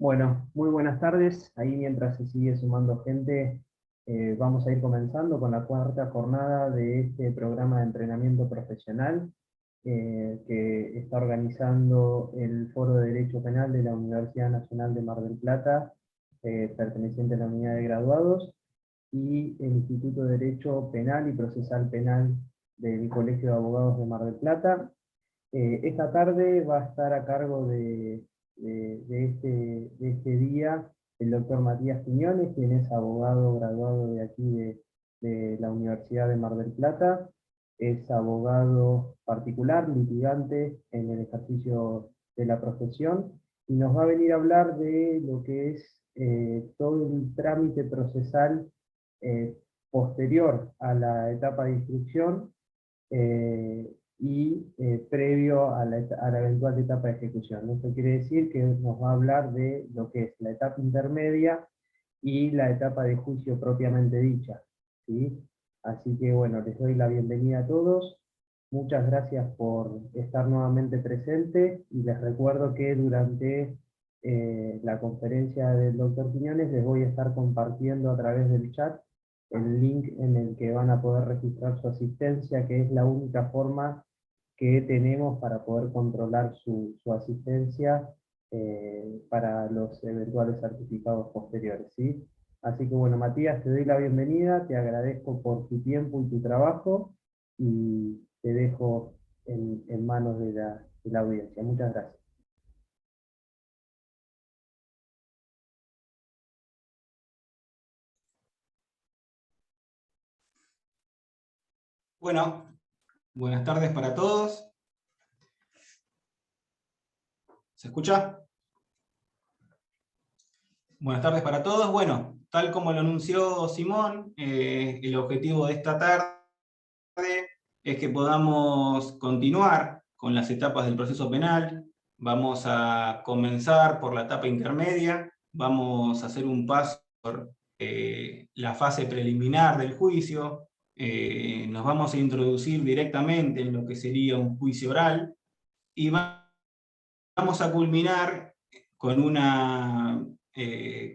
Bueno, muy buenas tardes. Ahí mientras se sigue sumando gente, vamos a ir comenzando con la cuarta jornada de este programa de entrenamiento profesional que está organizando el Foro de Derecho Penal de la Universidad Nacional de Mar del Plata, perteneciente a la Unidad de Graduados, y el Instituto de Derecho Penal y Procesal Penal del Colegio de Abogados de Mar del Plata. Esta tarde va a estar a cargo de este día el doctor Matías Quiñones, quien es abogado graduado de aquí de la Universidad de Mar del Plata. Es abogado particular, litigante en el ejercicio de la profesión, y nos va a venir a hablar de lo que es todo el trámite procesal eh, posterior a la etapa de instrucción, y previo a la eventual etapa de ejecución. Esto quiere decir que nos va a hablar de lo que es la etapa intermedia y la etapa de juicio propiamente dicha, ¿sí? Así que bueno, les doy la bienvenida a todos. Muchas gracias por estar nuevamente presentes, y les recuerdo que durante la conferencia del doctor Quiñones les voy a estar compartiendo a través del chat el link en el que van a poder registrar su asistencia, que es la única forma que tenemos para poder controlar su asistencia para los eventuales certificados posteriores, ¿sí? Así que bueno, Matías, te doy la bienvenida, te agradezco por tu tiempo y tu trabajo, y te dejo en manos de la audiencia. Muchas gracias. Bueno, buenas tardes para todos. ¿Se escucha? Buenas tardes para todos. Bueno, tal como lo anunció Simón, el objetivo de esta tarde es que podamos continuar con las etapas del proceso penal. Vamos a comenzar por la etapa intermedia, vamos a hacer un paso por la fase preliminar del juicio, nos vamos a introducir directamente en lo que sería un juicio oral, y vamos a culminar con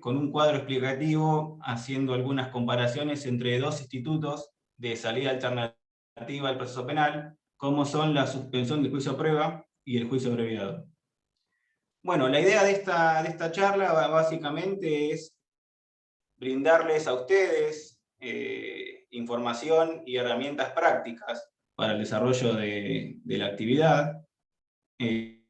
con un cuadro explicativo haciendo algunas comparaciones entre dos institutos de salida alternativa al proceso penal, como son la suspensión del juicio a prueba y el juicio abreviado. Bueno, la idea de esta charla básicamente es brindarles a ustedes información y herramientas prácticas para el desarrollo de la actividad, y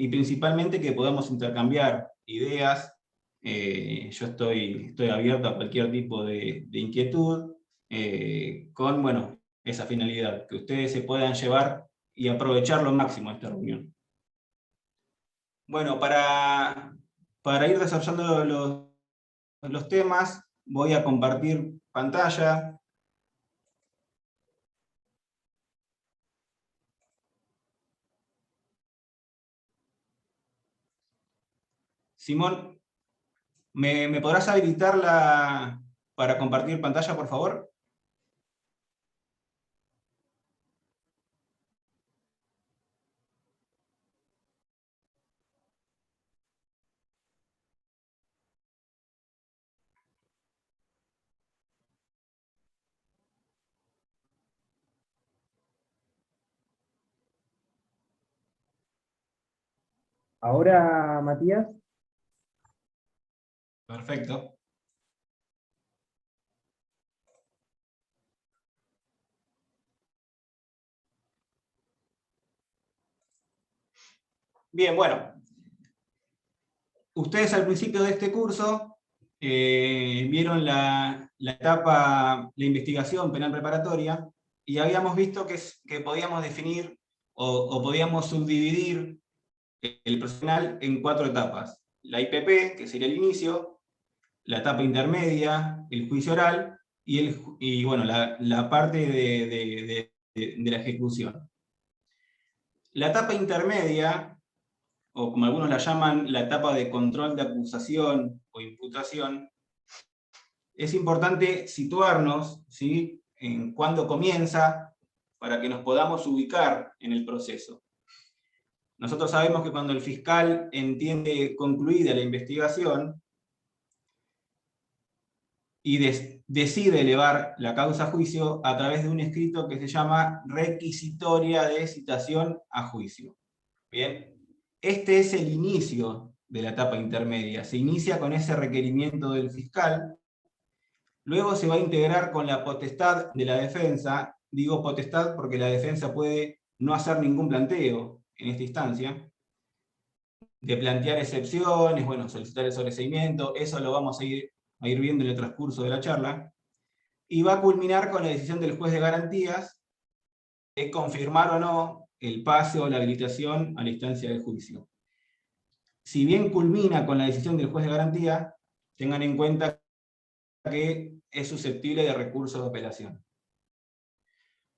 principalmente que podamos intercambiar ideas. Yo estoy abierto a cualquier tipo de inquietud, con bueno, esa finalidad, que ustedes se puedan llevar y aprovechar lo máximo esta reunión. Bueno, para ir desarrollando los temas, voy a compartir pantalla. Simón, ¿me podrás habilitar para compartir pantalla, por favor? Ahora, Matías. Perfecto. Bien, bueno. Ustedes al principio de este curso vieron la etapa, la investigación penal preparatoria, y habíamos visto que podíamos definir o podíamos subdividir el proceso penal en 4 etapas. La IPP, que sería el inicio, la etapa intermedia, el juicio oral, y bueno, la parte de la ejecución. La etapa intermedia, o como algunos la llaman, la etapa de control de acusación o imputación, es importante situarnos, ¿sí?, en cuándo comienza, para que nos podamos ubicar en el proceso. Nosotros sabemos que cuando el fiscal entiende concluida la investigación y decide elevar la causa a juicio a través de un escrito que se llama requisitoria de citación a juicio. Bien, este es el inicio de la etapa intermedia. Se inicia con ese requerimiento del fiscal, luego se va a integrar con la potestad de la defensa. Digo potestad porque la defensa puede no hacer ningún planteo en esta instancia, de plantear excepciones, bueno, solicitar el sobreseimiento, eso lo vamos a ir viendo en el transcurso de la charla, y va a culminar con la decisión del juez de garantías de confirmar o no el pase o la habilitación a la instancia de juicio. Si bien culmina con la decisión del juez de garantía, tengan en cuenta que es susceptible de recurso de apelación.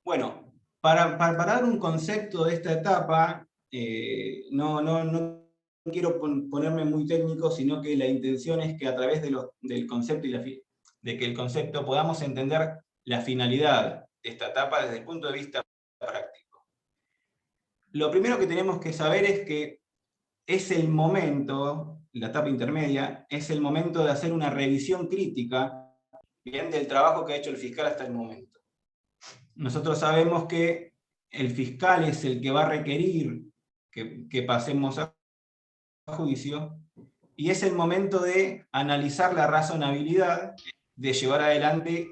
Bueno, para dar un concepto de esta etapa, no quiero ponerme muy técnico, sino que la intención es que a través del concepto de que el concepto podamos entender la finalidad de esta etapa desde el punto de vista práctico. Lo primero que tenemos que saber es que es el momento, la etapa intermedia, es el momento de hacer una revisión crítica, bien, del trabajo que ha hecho el fiscal hasta el momento. Nosotros sabemos que el fiscal es el que va a requerir que pasemos a juicio, y es el momento de analizar la razonabilidad de llevar adelante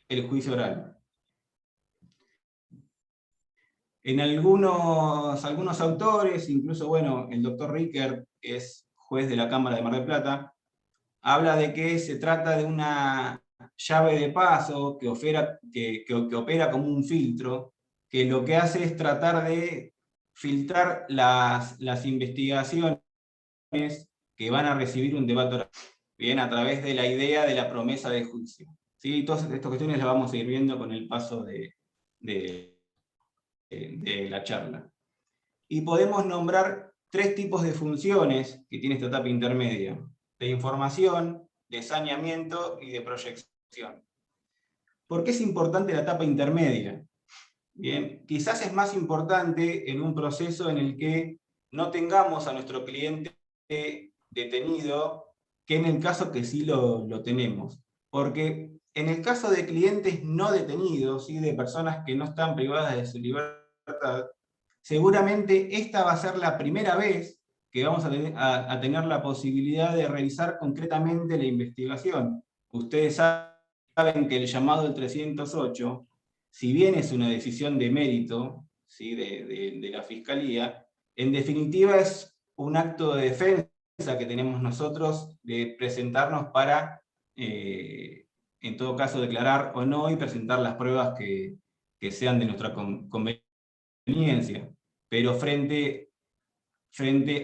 el juicio oral. En algunos autores, incluso bueno, el doctor Ricker, que es juez de la Cámara de Mar del Plata, habla de que se trata de una llave de paso que opera como un filtro, que lo que hace es tratar de filtrar las investigaciones que van a recibir un debate oral, bien, a través de la idea de la promesa de juicio. ¿Sí? Todas estas cuestiones las vamos a ir viendo con el paso de la charla. Y podemos nombrar 3 tipos de funciones que tiene esta etapa intermedia: de información, de saneamiento y de proyección. ¿Por qué es importante la etapa intermedia? Bien, quizás es más importante en un proceso en el que no tengamos a nuestro cliente detenido que en el caso que sí lo tenemos. Porque en el caso de clientes no detenidos, ¿sí?, de personas que no están privadas de su libertad, seguramente esta va a ser la primera vez que vamos a tener la posibilidad de revisar concretamente la investigación. Ustedes saben que el llamado del 308, si bien es una decisión de mérito, ¿sí?, de la Fiscalía, en definitiva es un acto de defensa que tenemos nosotros de presentarnos para, en todo caso, declarar o no y presentar las pruebas que sean de nuestra conveniencia. Pero frente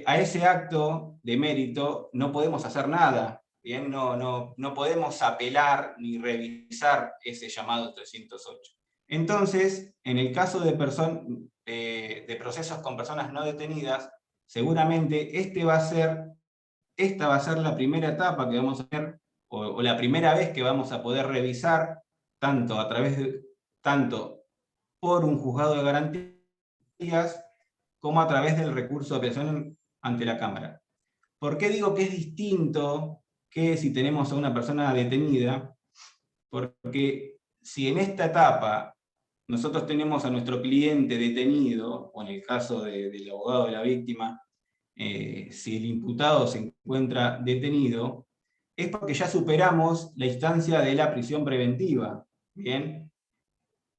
a ese acto de mérito no podemos hacer nada, ¿bien? No podemos apelar ni revisar ese llamado 308. Entonces, en el caso de procesos con personas no detenidas, seguramente esta va a ser la primera etapa que vamos a hacer, o la primera vez que vamos a poder revisar, tanto por un juzgado de garantías, como a través del recurso de apelación ante la Cámara. ¿Por qué digo que es distinto que si tenemos a una persona detenida? Porque si en esta etapa nosotros tenemos a nuestro cliente detenido, o en el caso del abogado de la víctima, si el imputado se encuentra detenido, es porque ya superamos la instancia de la prisión preventiva. ¿Bien?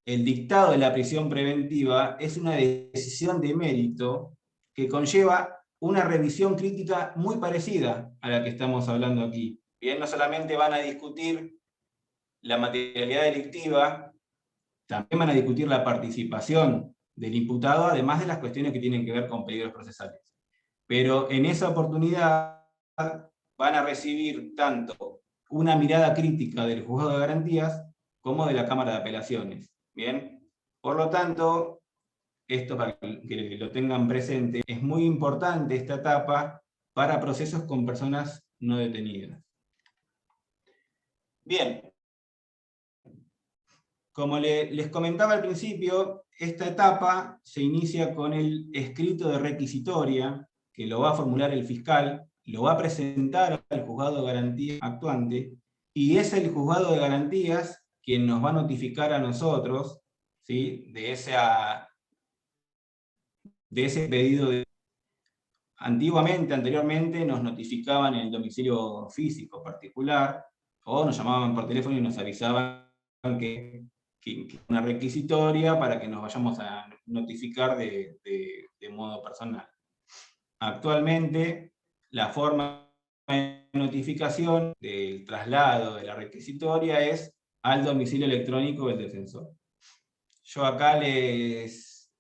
El dictado de la prisión preventiva es una decisión de mérito que conlleva una revisión crítica muy parecida a la que estamos hablando aquí. Bien, no solamente van a discutir la materialidad delictiva, también van a discutir la participación del imputado, además de las cuestiones que tienen que ver con peligros procesales. Pero en esa oportunidad van a recibir tanto una mirada crítica del juzgado de garantías como de la Cámara de Apelaciones. ¿Bien? Por lo tanto, esto para que lo tengan presente, es muy importante esta etapa para procesos con personas no detenidas. Bien, como les comentaba al principio, esta etapa se inicia con el escrito de requisitoria, que lo va a formular el fiscal, lo va a presentar al juzgado de garantía actuante, y es el juzgado de garantías quien nos va a notificar a nosotros, ¿sí?, de ese pedido de... Anteriormente nos notificaban en el domicilio físico particular, o nos llamaban por teléfono y nos avisaban que una requisitoria para que nos vayamos a notificar de modo personal. Actualmente, la forma de notificación del traslado de la requisitoria es al domicilio electrónico del defensor. Yo acá les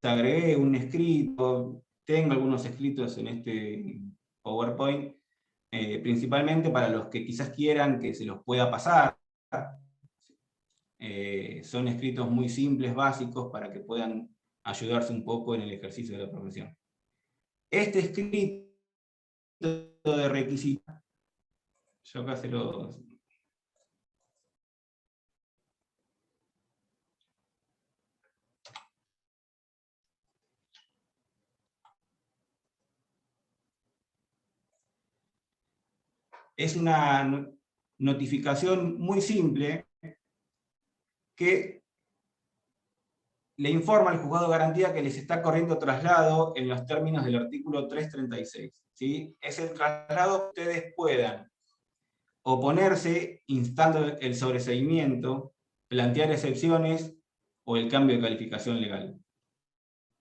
agregué un escrito, tengo algunos escritos en este PowerPoint, principalmente para los que quizás quieran que se los pueda pasar. Son escritos muy simples, básicos, para que puedan ayudarse un poco en el ejercicio de la profesión. Este escrito de requisitos, yo acá se los... Es una notificación muy simple que le informa al juzgado de garantía que les está corriendo traslado en los términos del artículo 336. ¿Sí? Es el traslado que ustedes puedan oponerse instando el sobreseimiento, plantear excepciones o el cambio de calificación legal.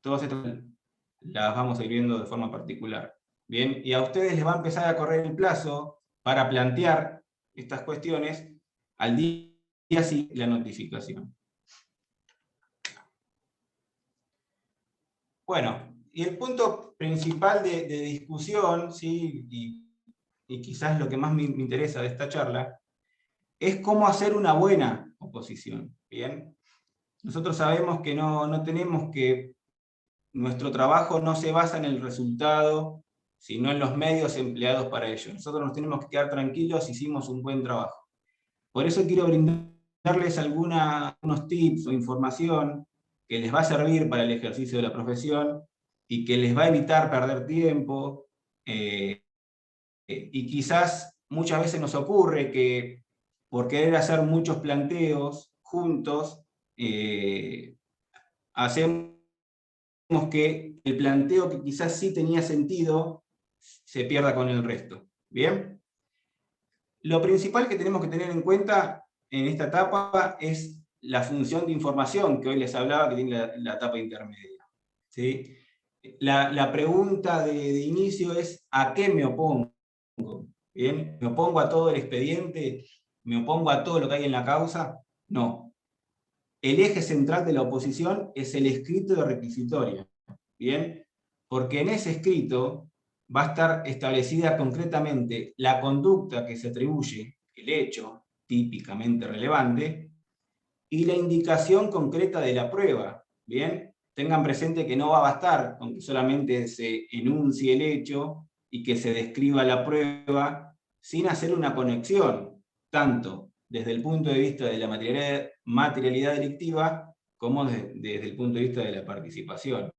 Todas estas las vamos a ir viendo de forma particular. Bien, y a ustedes les va a empezar a correr el plazo para plantear estas cuestiones al día siguiente de la notificación. Bueno, y el punto principal de discusión, ¿sí? y quizás lo que más me interesa de esta charla, es cómo hacer una buena oposición. ¿Bien? Nosotros sabemos que no tenemos que... Nuestro trabajo no se basa en el resultado, sino en los medios empleados para ello. Nosotros nos tenemos que quedar tranquilos si hicimos un buen trabajo. Por eso quiero brindarles unos tips o información que les va a servir para el ejercicio de la profesión y que les va a evitar perder tiempo. Y quizás muchas veces nos ocurre que por querer hacer muchos planteos juntos, hacemos que el planteo que quizás sí tenía sentido se pierda con el resto. ¿Bien? Lo principal que tenemos que tener en cuenta en esta etapa es la función de información que hoy les hablaba que tiene la etapa intermedia. ¿Sí? La pregunta de inicio es ¿a qué me opongo? ¿Bien? ¿Me opongo a todo el expediente? ¿Me opongo a todo lo que hay en la causa? No. El eje central de la oposición es el escrito de requisitoria. ¿Bien? Porque en ese escrito va a estar establecida concretamente la conducta que se atribuye, el hecho típicamente relevante, y la indicación concreta de la prueba. ¿Bien? Tengan presente que no va a bastar con que solamente se enuncie el hecho y que se describa la prueba sin hacer una conexión, tanto desde el punto de vista de la materialidad delictiva como desde el punto de vista de la participación.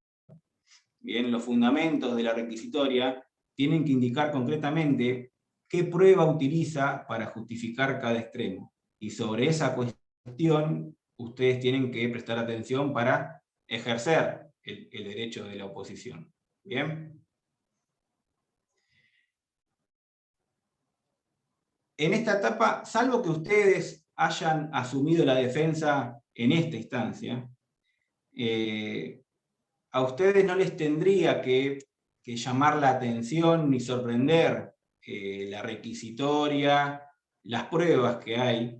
Bien, los fundamentos de la requisitoria tienen que indicar concretamente qué prueba utiliza para justificar cada extremo. Y sobre esa cuestión, ustedes tienen que prestar atención para ejercer el derecho de la oposición. ¿Bien? En esta etapa, salvo que ustedes hayan asumido la defensa en esta instancia, a ustedes no les tendría que llamar la atención ni sorprender la requisitoria, las pruebas que hay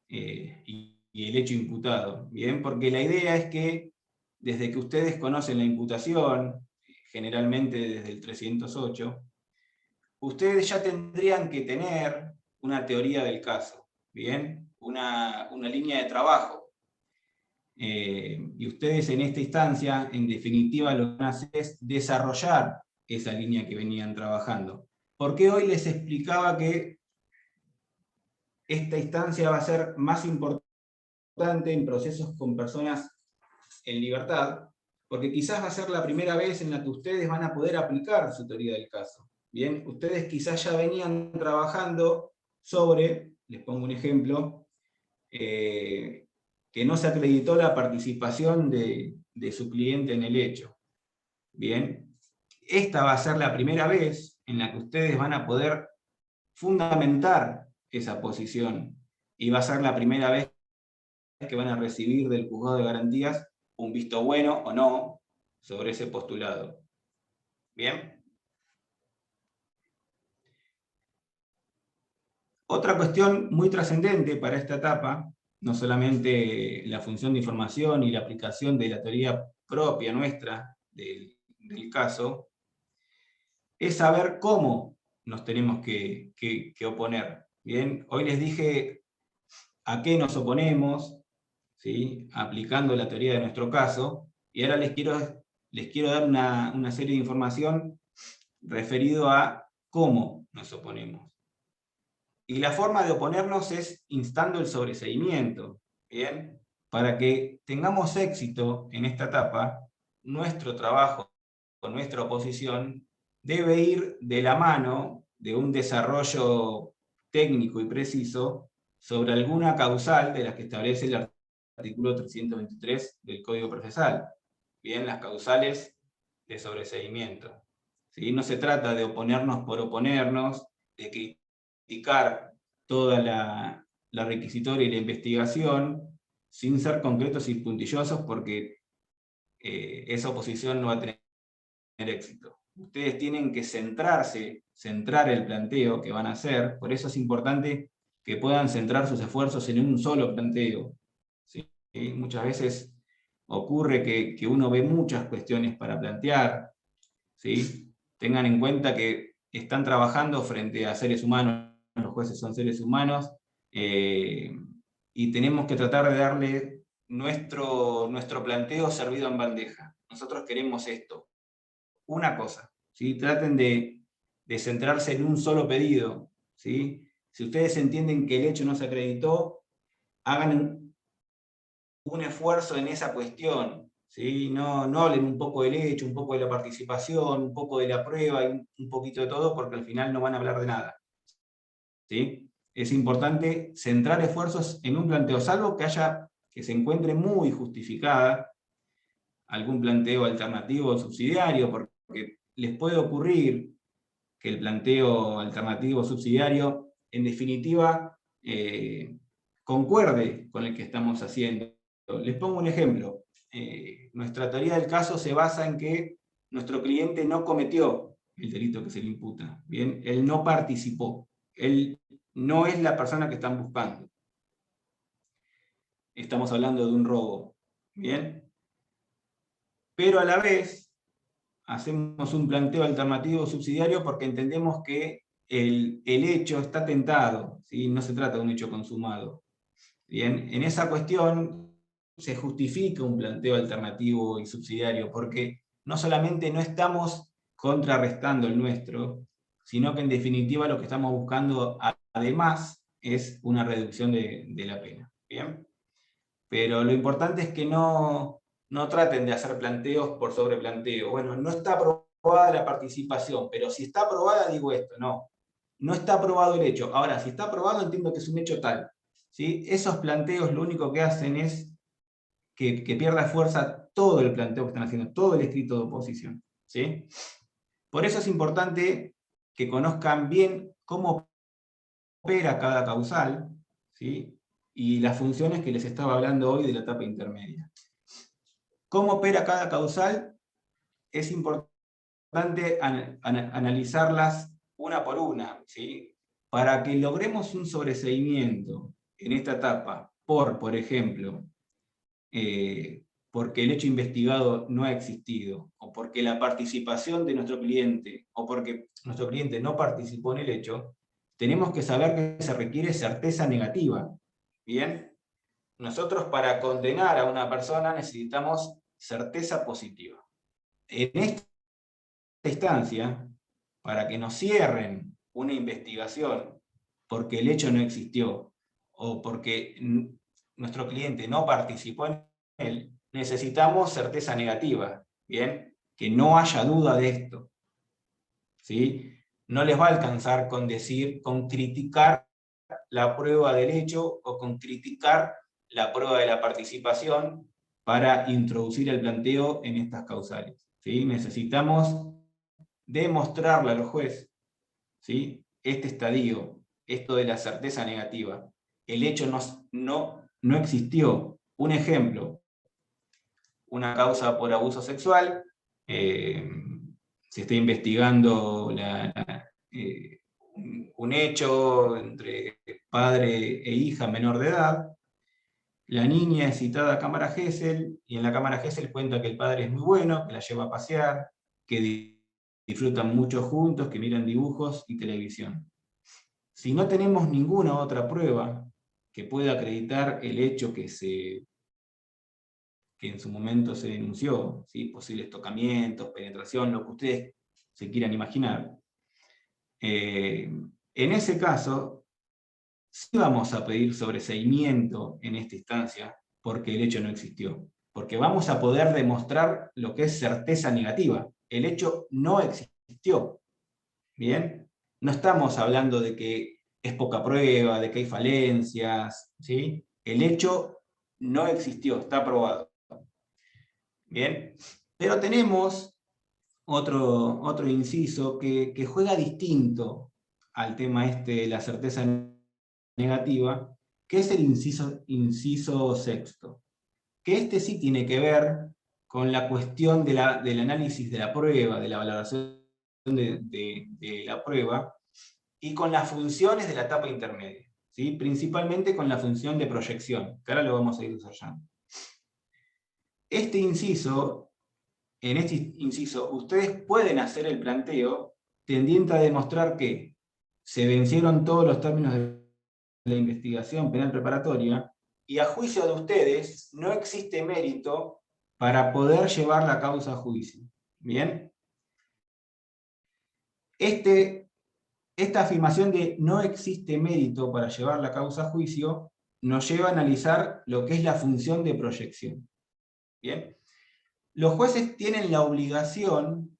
y el hecho imputado, ¿bien? Porque la idea es que desde que ustedes conocen la imputación, generalmente desde el 308, ustedes ya tendrían que tener una teoría del caso, ¿bien? Una línea de trabajo. Y ustedes en esta instancia, en definitiva, lo que van a hacer es desarrollar esa línea que venían trabajando. ¿Por qué hoy les explicaba que esta instancia va a ser más importante importante en procesos con personas en libertad, porque quizás va a ser la primera vez en la que ustedes van a poder aplicar su teoría del caso. Bien, ustedes quizás ya venían trabajando sobre, les pongo un ejemplo, que no se acreditó la participación de su cliente en el hecho. Bien, esta va a ser la primera vez en la que ustedes van a poder fundamentar esa posición, y va a ser la primera vez que van a recibir del juzgado de garantías un visto bueno o no sobre ese postulado. ¿Bien? Otra cuestión muy trascendente para esta etapa, no solamente la función de información y la aplicación de la teoría propia nuestra del caso, es saber cómo nos tenemos que oponer. ¿Bien? Hoy les dije a qué nos oponemos, ¿sí? Aplicando la teoría de nuestro caso, y ahora les quiero dar una serie de información referido a cómo nos oponemos. Y la forma de oponernos es instando el sobreseimiento, ¿bien? Para que tengamos éxito en esta etapa, nuestro trabajo con nuestra oposición debe ir de la mano de un desarrollo técnico y preciso sobre alguna causal de las que establece el artículo 323 del Código Procesal. Bien, las causales de sobreseimiento. ¿Sí? No se trata de oponernos por oponernos, de criticar toda la requisitoria y la investigación sin ser concretos y puntillosos, porque esa oposición no va a tener éxito. Ustedes tienen que centrar el planteo que van a hacer, por eso es importante que puedan centrar sus esfuerzos en un solo planteo. ¿Sí? Muchas veces ocurre que uno ve muchas cuestiones para plantear, ¿sí? Tengan en cuenta que están trabajando frente a seres humanos, los jueces son seres humanos, y tenemos que tratar de darle nuestro planteo servido en bandeja. Nosotros queremos esto, una cosa, ¿sí? Traten de centrarse en un solo pedido, ¿sí? Si ustedes entienden que el hecho no se acreditó, hagan un esfuerzo en esa cuestión, ¿sí? No hablen un poco del hecho, un poco de la participación, un poco de la prueba y un poquito de todo, porque al final no van a hablar de nada, ¿sí? Es importante centrar esfuerzos en un planteo, salvo que se encuentre muy justificada algún planteo alternativo o subsidiario, porque les puede ocurrir que el planteo alternativo subsidiario, en definitiva, concuerde con el que estamos haciendo. Les pongo un ejemplo. Nuestra teoría del caso se basa en que nuestro cliente no cometió el delito que se le imputa. ¿Bien? Él no participó. Él no es la persona que están buscando. Estamos hablando de un robo. ¿Bien? Pero a la vez, hacemos un planteo alternativo subsidiario porque entendemos que el hecho está tentado, ¿sí? No se trata de un hecho consumado. Bien, en esa cuestión se justifica un planteo alternativo y subsidiario, porque no solamente no estamos contrarrestando el nuestro, sino que en definitiva lo que estamos buscando además es una reducción de la pena. ¿Bien? Pero lo importante es que no traten de hacer planteos por sobreplanteo. Bueno, no está aprobada la participación, pero si está aprobada digo esto, no está aprobado el hecho. Ahora, si está aprobado entiendo que es un hecho tal. ¿Sí? Esos planteos lo único que hacen es que pierda fuerza todo el planteo que están haciendo, todo el escrito de oposición. ¿Sí? Por eso es importante que conozcan bien cómo opera cada causal, ¿sí? Y las funciones que les estaba hablando hoy de la etapa intermedia. ¿Cómo opera cada causal? Es importante analizarlas una por una, ¿sí? Para que logremos un sobreseimiento en esta etapa, por ejemplo, porque el hecho investigado no ha existido, o porque la participación de nuestro cliente, o porque nuestro cliente no participó en el hecho, tenemos que saber que se requiere certeza negativa. ¿Bien? Nosotros para condenar a una persona necesitamos certeza positiva. En esta instancia, para que nos cierren una investigación porque el hecho no existió, o porque nuestro cliente no participó en él, necesitamos certeza negativa, ¿bien? Que no haya duda de esto, ¿sí? No les va a alcanzar con decir, con criticar la prueba del hecho o con criticar la prueba de la participación para introducir el planteo en estas causales, ¿sí? Necesitamos demostrarle al juez, ¿sí? Este estadio, esto de la certeza negativa. El hecho no existió. Un ejemplo, una causa por abuso sexual, se está investigando un hecho entre padre e hija menor de edad, la niña es citada a cámara Gesell, y en la cámara Gesell cuenta que el padre es muy bueno, que la lleva a pasear, que disfrutan mucho juntos, que miran dibujos y televisión. Si no tenemos ninguna otra prueba que pueda acreditar el hecho que en su momento se denunció, ¿sí? Posibles tocamientos, penetración, lo que ustedes se quieran imaginar, en ese caso, sí vamos a pedir sobreseimiento en esta instancia, porque el hecho no existió. Porque vamos a poder demostrar lo que es certeza negativa. El hecho no existió. ¿Bien? No estamos hablando de que es poca prueba, de que hay falencias, ¿sí? El hecho no existió, está probado. ¿Bien? Pero tenemos otro inciso que juega distinto al tema este de la certeza negativa, que es el inciso sexto. Que este sí tiene que ver con la cuestión del análisis de la prueba, de la valoración de la prueba, y con las funciones de la etapa intermedia, ¿sí? Principalmente con la función de proyección, que ahora lo vamos a ir desarrollando. En este inciso, ustedes pueden hacer el planteo tendiente a demostrar que se vencieron todos los términos de la investigación penal preparatoria, y a juicio de ustedes no existe mérito para poder llevar la causa a juicio. ¿Bien? Esta afirmación de no existe mérito para llevar la causa a juicio nos lleva a analizar lo que es la función de proyección. ¿Bien? Los jueces tienen la obligación,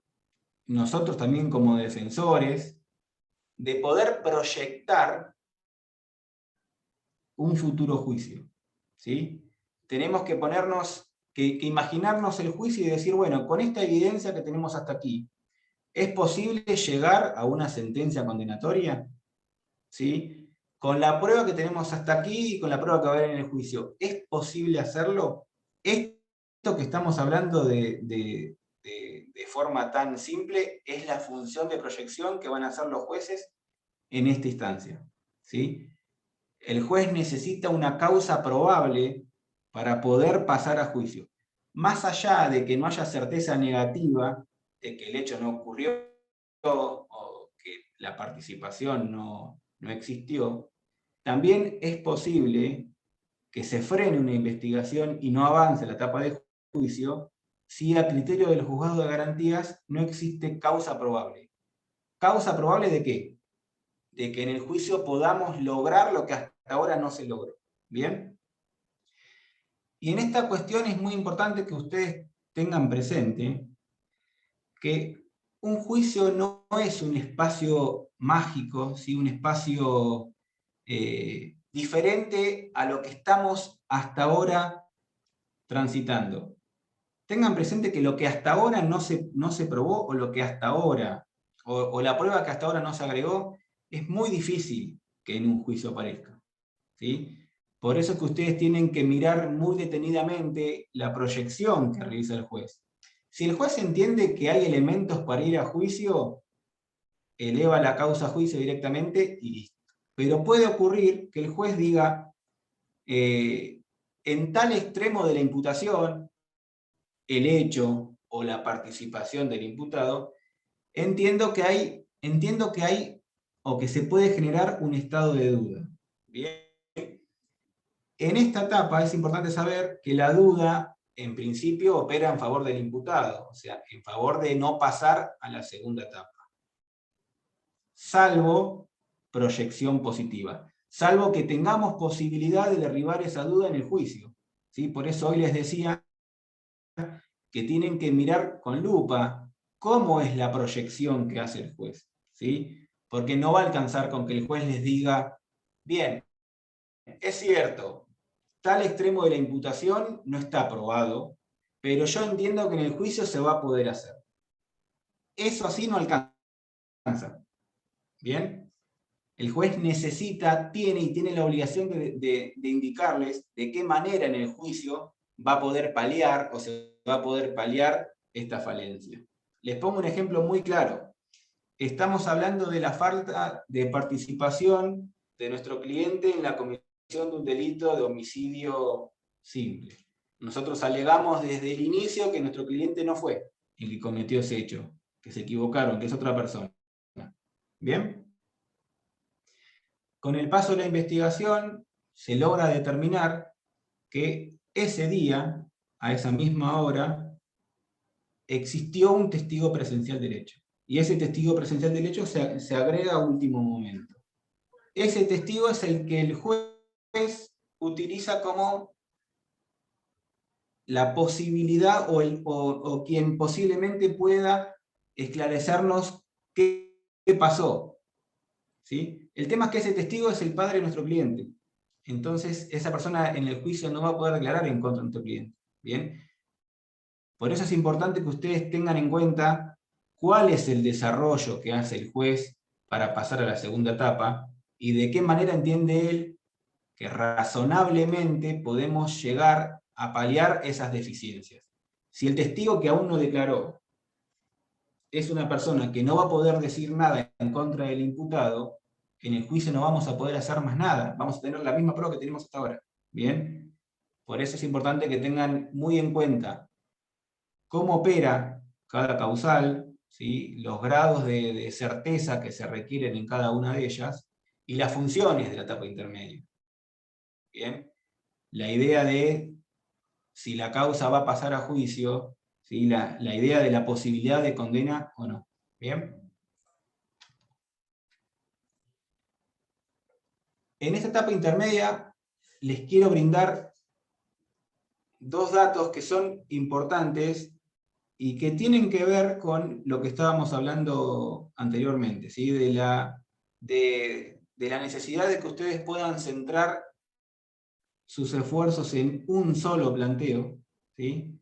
nosotros también como defensores, de poder proyectar un futuro juicio, ¿sí? Tenemos que que imaginarnos el juicio y decir, bueno, con esta evidencia que tenemos hasta aquí, ¿es posible llegar a una sentencia condenatoria? ¿Sí? Con la prueba que tenemos hasta aquí y con la prueba que va a haber en el juicio, ¿es posible hacerlo? Esto que estamos hablando de forma tan simple es la función de proyección que van a hacer los jueces en esta instancia, ¿sí? El juez necesita una causa probable para poder pasar a juicio. Más allá de que no haya certeza negativa de que el hecho no ocurrió o que la participación no existió, también es posible que se frene una investigación y no avance la etapa de juicio si a criterio del juzgado de garantías no existe causa probable. ¿Causa probable de qué? De que en el juicio podamos lograr lo que hasta ahora no se logró. ¿Bien? Y en esta cuestión es muy importante que ustedes tengan presente que un juicio no es un espacio mágico, ¿sí? Un espacio diferente a lo que estamos hasta ahora transitando. Tengan presente que lo que hasta ahora no se probó, o lo que hasta ahora, o la prueba que hasta ahora no se agregó, es muy difícil que en un juicio aparezca, ¿sí? Por eso es que ustedes tienen que mirar muy detenidamente la proyección que realiza el juez. Si el juez entiende que hay elementos para ir a juicio, eleva la causa a juicio directamente y listo. Pero puede ocurrir que el juez diga, en tal extremo de la imputación, el hecho o la participación del imputado, entiendo que hay o que se puede generar un estado de duda. Bien. En esta etapa es importante saber que la duda, en principio, opera en favor del imputado, o sea, en favor de no pasar a la segunda etapa. Salvo proyección positiva. salvo que tengamos posibilidad de derribar esa duda en el juicio, ¿sí? Por eso hoy les decía que tienen que mirar con lupa cómo es la proyección que hace el juez, ¿sí? Porque no va a alcanzar con que el juez les diga, bien, es cierto, tal extremo de la imputación no está probado, pero yo entiendo que en el juicio se va a poder hacer. Eso así no alcanza. ¿Bien? El juez tiene la obligación de indicarles de qué manera en el juicio va a poder paliar o se va a poder paliar esta falencia. Les pongo un ejemplo muy claro. Estamos hablando de la falta de participación de nuestro cliente en la comisión de un delito de homicidio simple. Nosotros alegamos desde el inicio que nuestro cliente no fue el que cometió ese hecho, que se equivocaron, que es otra persona. ¿Bien? Con el paso de la investigación se logra determinar que ese día, a esa misma hora, existió un testigo presencial del hecho. Y ese testigo presencial del hecho se agrega a último momento. Ese testigo es el que el juez utiliza como la posibilidad o quien posiblemente pueda esclarecernos qué pasó. ¿Sí? El tema es que ese testigo es el padre de nuestro cliente. Entonces, esa persona en el juicio no va a poder declarar en contra de nuestro cliente. ¿Bien? Por eso es importante que ustedes tengan en cuenta cuál es el desarrollo que hace el juez para pasar a la segunda etapa y de qué manera entiende él que razonablemente podemos llegar a paliar esas deficiencias. Si el testigo que aún no declaró es una persona que no va a poder decir nada en contra del imputado, en el juicio no vamos a poder hacer más nada, vamos a tener la misma prueba que tenemos hasta ahora. ¿Bien? Por eso es importante que tengan muy en cuenta cómo opera cada causal, ¿sí? Los grados de certeza que se requieren en cada una de ellas, y las funciones de la etapa intermedia. ¿Bien? La idea de si la causa va a pasar a juicio, ¿sí? La idea de la posibilidad de condena o no. ¿Bien? En esta etapa intermedia les quiero brindar dos datos que son importantes y que tienen que ver con lo que estábamos hablando anteriormente, ¿sí? de la necesidad de que ustedes puedan centrar sus esfuerzos en un solo planteo, ¿sí?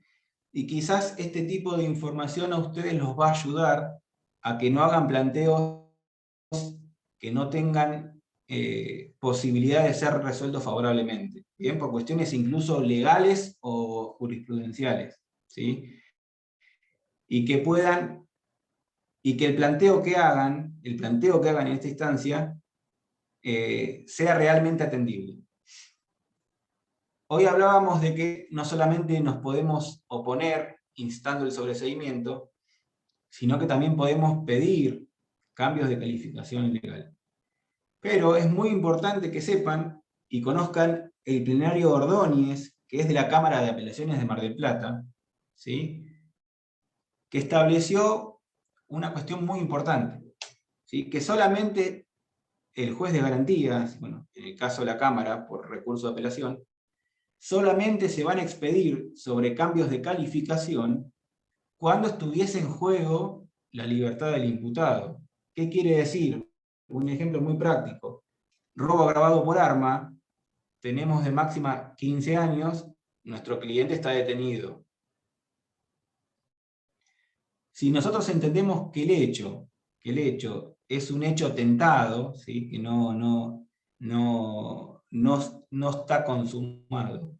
Y quizás este tipo de información a ustedes los va a ayudar a que no hagan planteos que no tengan posibilidad de ser resueltos favorablemente, ¿bien? Por cuestiones incluso legales o jurisprudenciales, ¿sí? Y que puedan, y que el planteo que hagan en esta instancia, sea realmente atendible. Hoy hablábamos de que no solamente nos podemos oponer instando el sobreseimiento, sino que también podemos pedir cambios de calificación legal. Pero es muy importante que sepan y conozcan el plenario Ordóñez, que es de la Cámara de Apelaciones de Mar del Plata, ¿sí? Que estableció una cuestión muy importante, ¿sí? Que solamente el juez de garantías, bueno, en el caso de la Cámara, por recurso de apelación, solamente se van a expedir sobre cambios de calificación cuando estuviese en juego la libertad del imputado. ¿Qué quiere decir? Un ejemplo muy práctico. Robo agravado por arma, tenemos de máxima 15 años, nuestro cliente está detenido. Si nosotros entendemos que el hecho es un hecho tentado, ¿sí? Que no está consumado,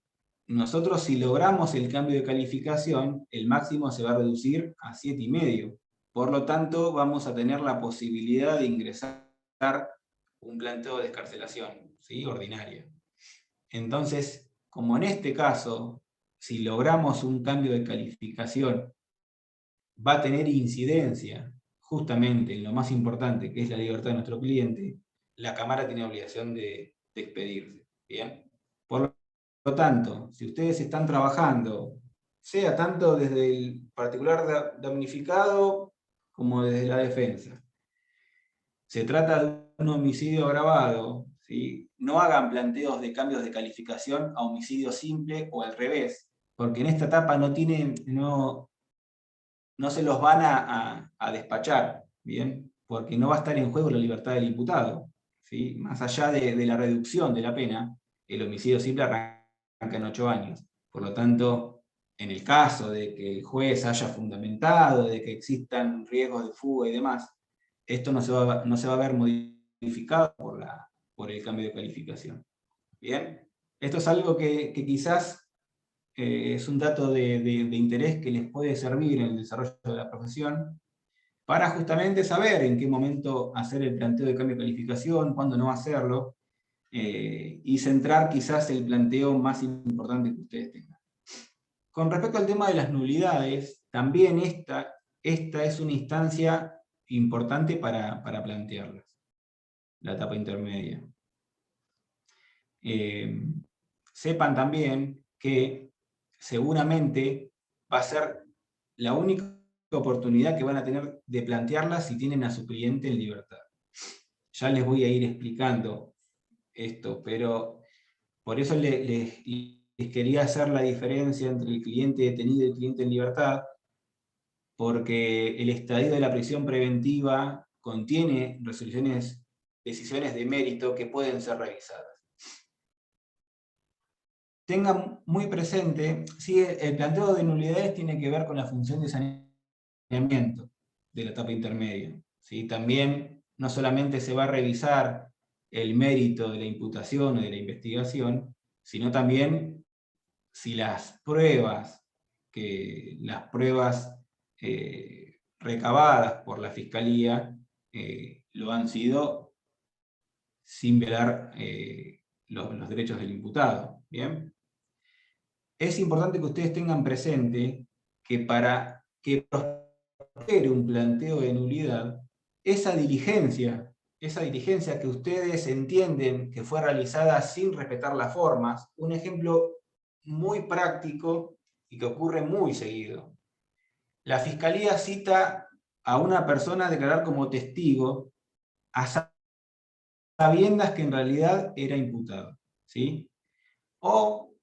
nosotros si logramos el cambio de calificación, el máximo se va a reducir a 7,5. Por lo tanto, vamos a tener la posibilidad de ingresar un planteo de excarcelación, ¿sí? Ordinaria. Entonces, como en este caso, si logramos un cambio de calificación, va a tener incidencia justamente en lo más importante, que es la libertad de nuestro cliente, la Cámara tiene obligación de expedirse. ¿Bien? Por lo tanto, si ustedes están trabajando, sea tanto desde el particular damnificado como desde la defensa, se trata de un homicidio agravado, ¿sí? no hagan planteos de cambios de calificación a homicidio simple o al revés, porque en esta etapa no se los van a despachar, ¿bien? Porque no va a estar en juego la libertad del imputado, ¿sí? Más allá de la reducción de la pena, el homicidio simple arranca en 8 años. Por lo tanto, en el caso de que el juez haya fundamentado, de que existan riesgos de fuga y demás, esto no se va a ver modificado por el cambio de calificación. ¿Bien? Esto es algo que quizás es un dato de interés que les puede servir en el desarrollo de la profesión, para justamente saber en qué momento hacer el planteo de cambio de calificación, cuándo no hacerlo, y centrar quizás el planteo más importante que ustedes tengan. Con respecto al tema de las nulidades, también esta es una instancia importante para plantearlas, la etapa intermedia. Sepan también que seguramente va a ser la única oportunidad que van a tener de plantearlas si tienen a su cliente en libertad. Ya les voy a ir explicando esto, pero por eso les quería hacer la diferencia entre el cliente detenido y el cliente en libertad, porque el estadio de la prisión preventiva contiene decisiones de mérito que pueden ser revisadas. Tengan muy presente, sí, el planteo de nulidades tiene que ver con la función de saneamiento de la etapa intermedia, ¿sí? También no solamente se va a revisar el mérito de la imputación o de la investigación, sino también si las pruebas recabadas por la Fiscalía lo han sido sin violar los derechos del imputado. ¿Bien? Es importante que ustedes tengan presente que para que prospere un planteo de nulidad, esa diligencia que ustedes entienden que fue realizada sin respetar las formas, un ejemplo muy práctico y que ocurre muy seguido. La Fiscalía cita a una persona a declarar como testigo a sabiendas que en realidad era imputado, ¿sí? O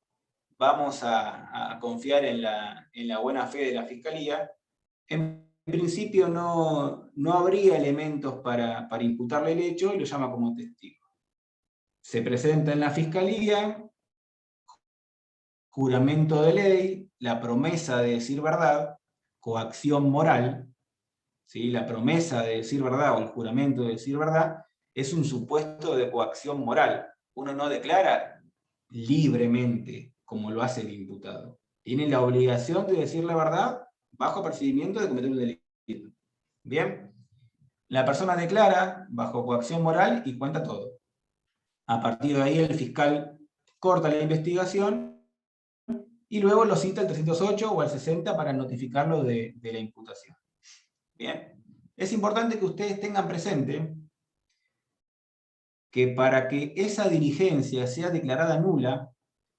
vamos a confiar en la buena fe de la Fiscalía. En principio no habría elementos para imputarle el hecho y lo llama como testigo. Se presenta en la Fiscalía, juramento de ley, la promesa de decir verdad, coacción moral, ¿sí? La promesa de decir verdad o el juramento de decir verdad es un supuesto de coacción moral. Uno no declara libremente como lo hace el imputado. Tiene la obligación de decir la verdad bajo percibimiento de cometer un delito. ¿Bien? La persona declara bajo coacción moral y cuenta todo. A partir de ahí el fiscal corta la investigación y luego lo cita al 308 o al 60 para notificarlo de la imputación. ¿Bien? Es importante que ustedes tengan presente que para que esa diligencia sea declarada nula,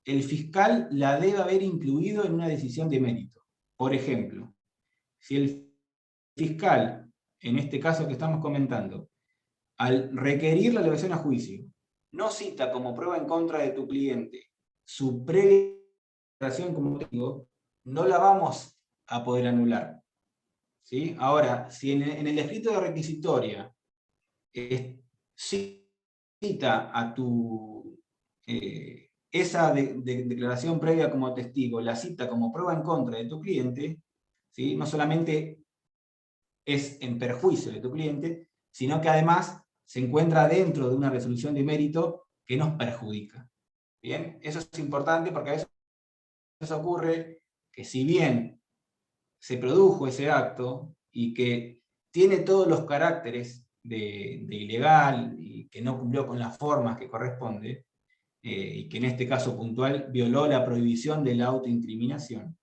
el fiscal la debe haber incluido en una decisión de mérito. Por ejemplo, si el fiscal, en este caso que estamos comentando, al requerir la elevación a juicio, no cita como prueba en contra de tu cliente su previa declaración como testigo, no la vamos a poder anular. ¿Sí? Ahora, si en el escrito de requisitoria cita a esa declaración previa como testigo, la cita como prueba en contra de tu cliente, ¿sí? No solamente es en perjuicio de tu cliente, sino que además se encuentra dentro de una resolución de mérito que nos perjudica. ¿Bien? Eso es importante porque a veces ocurre que si bien se produjo ese acto y que tiene todos los caracteres de ilegal y que no cumplió con las formas que corresponde, y que en este caso puntual violó la prohibición de la autoincriminación,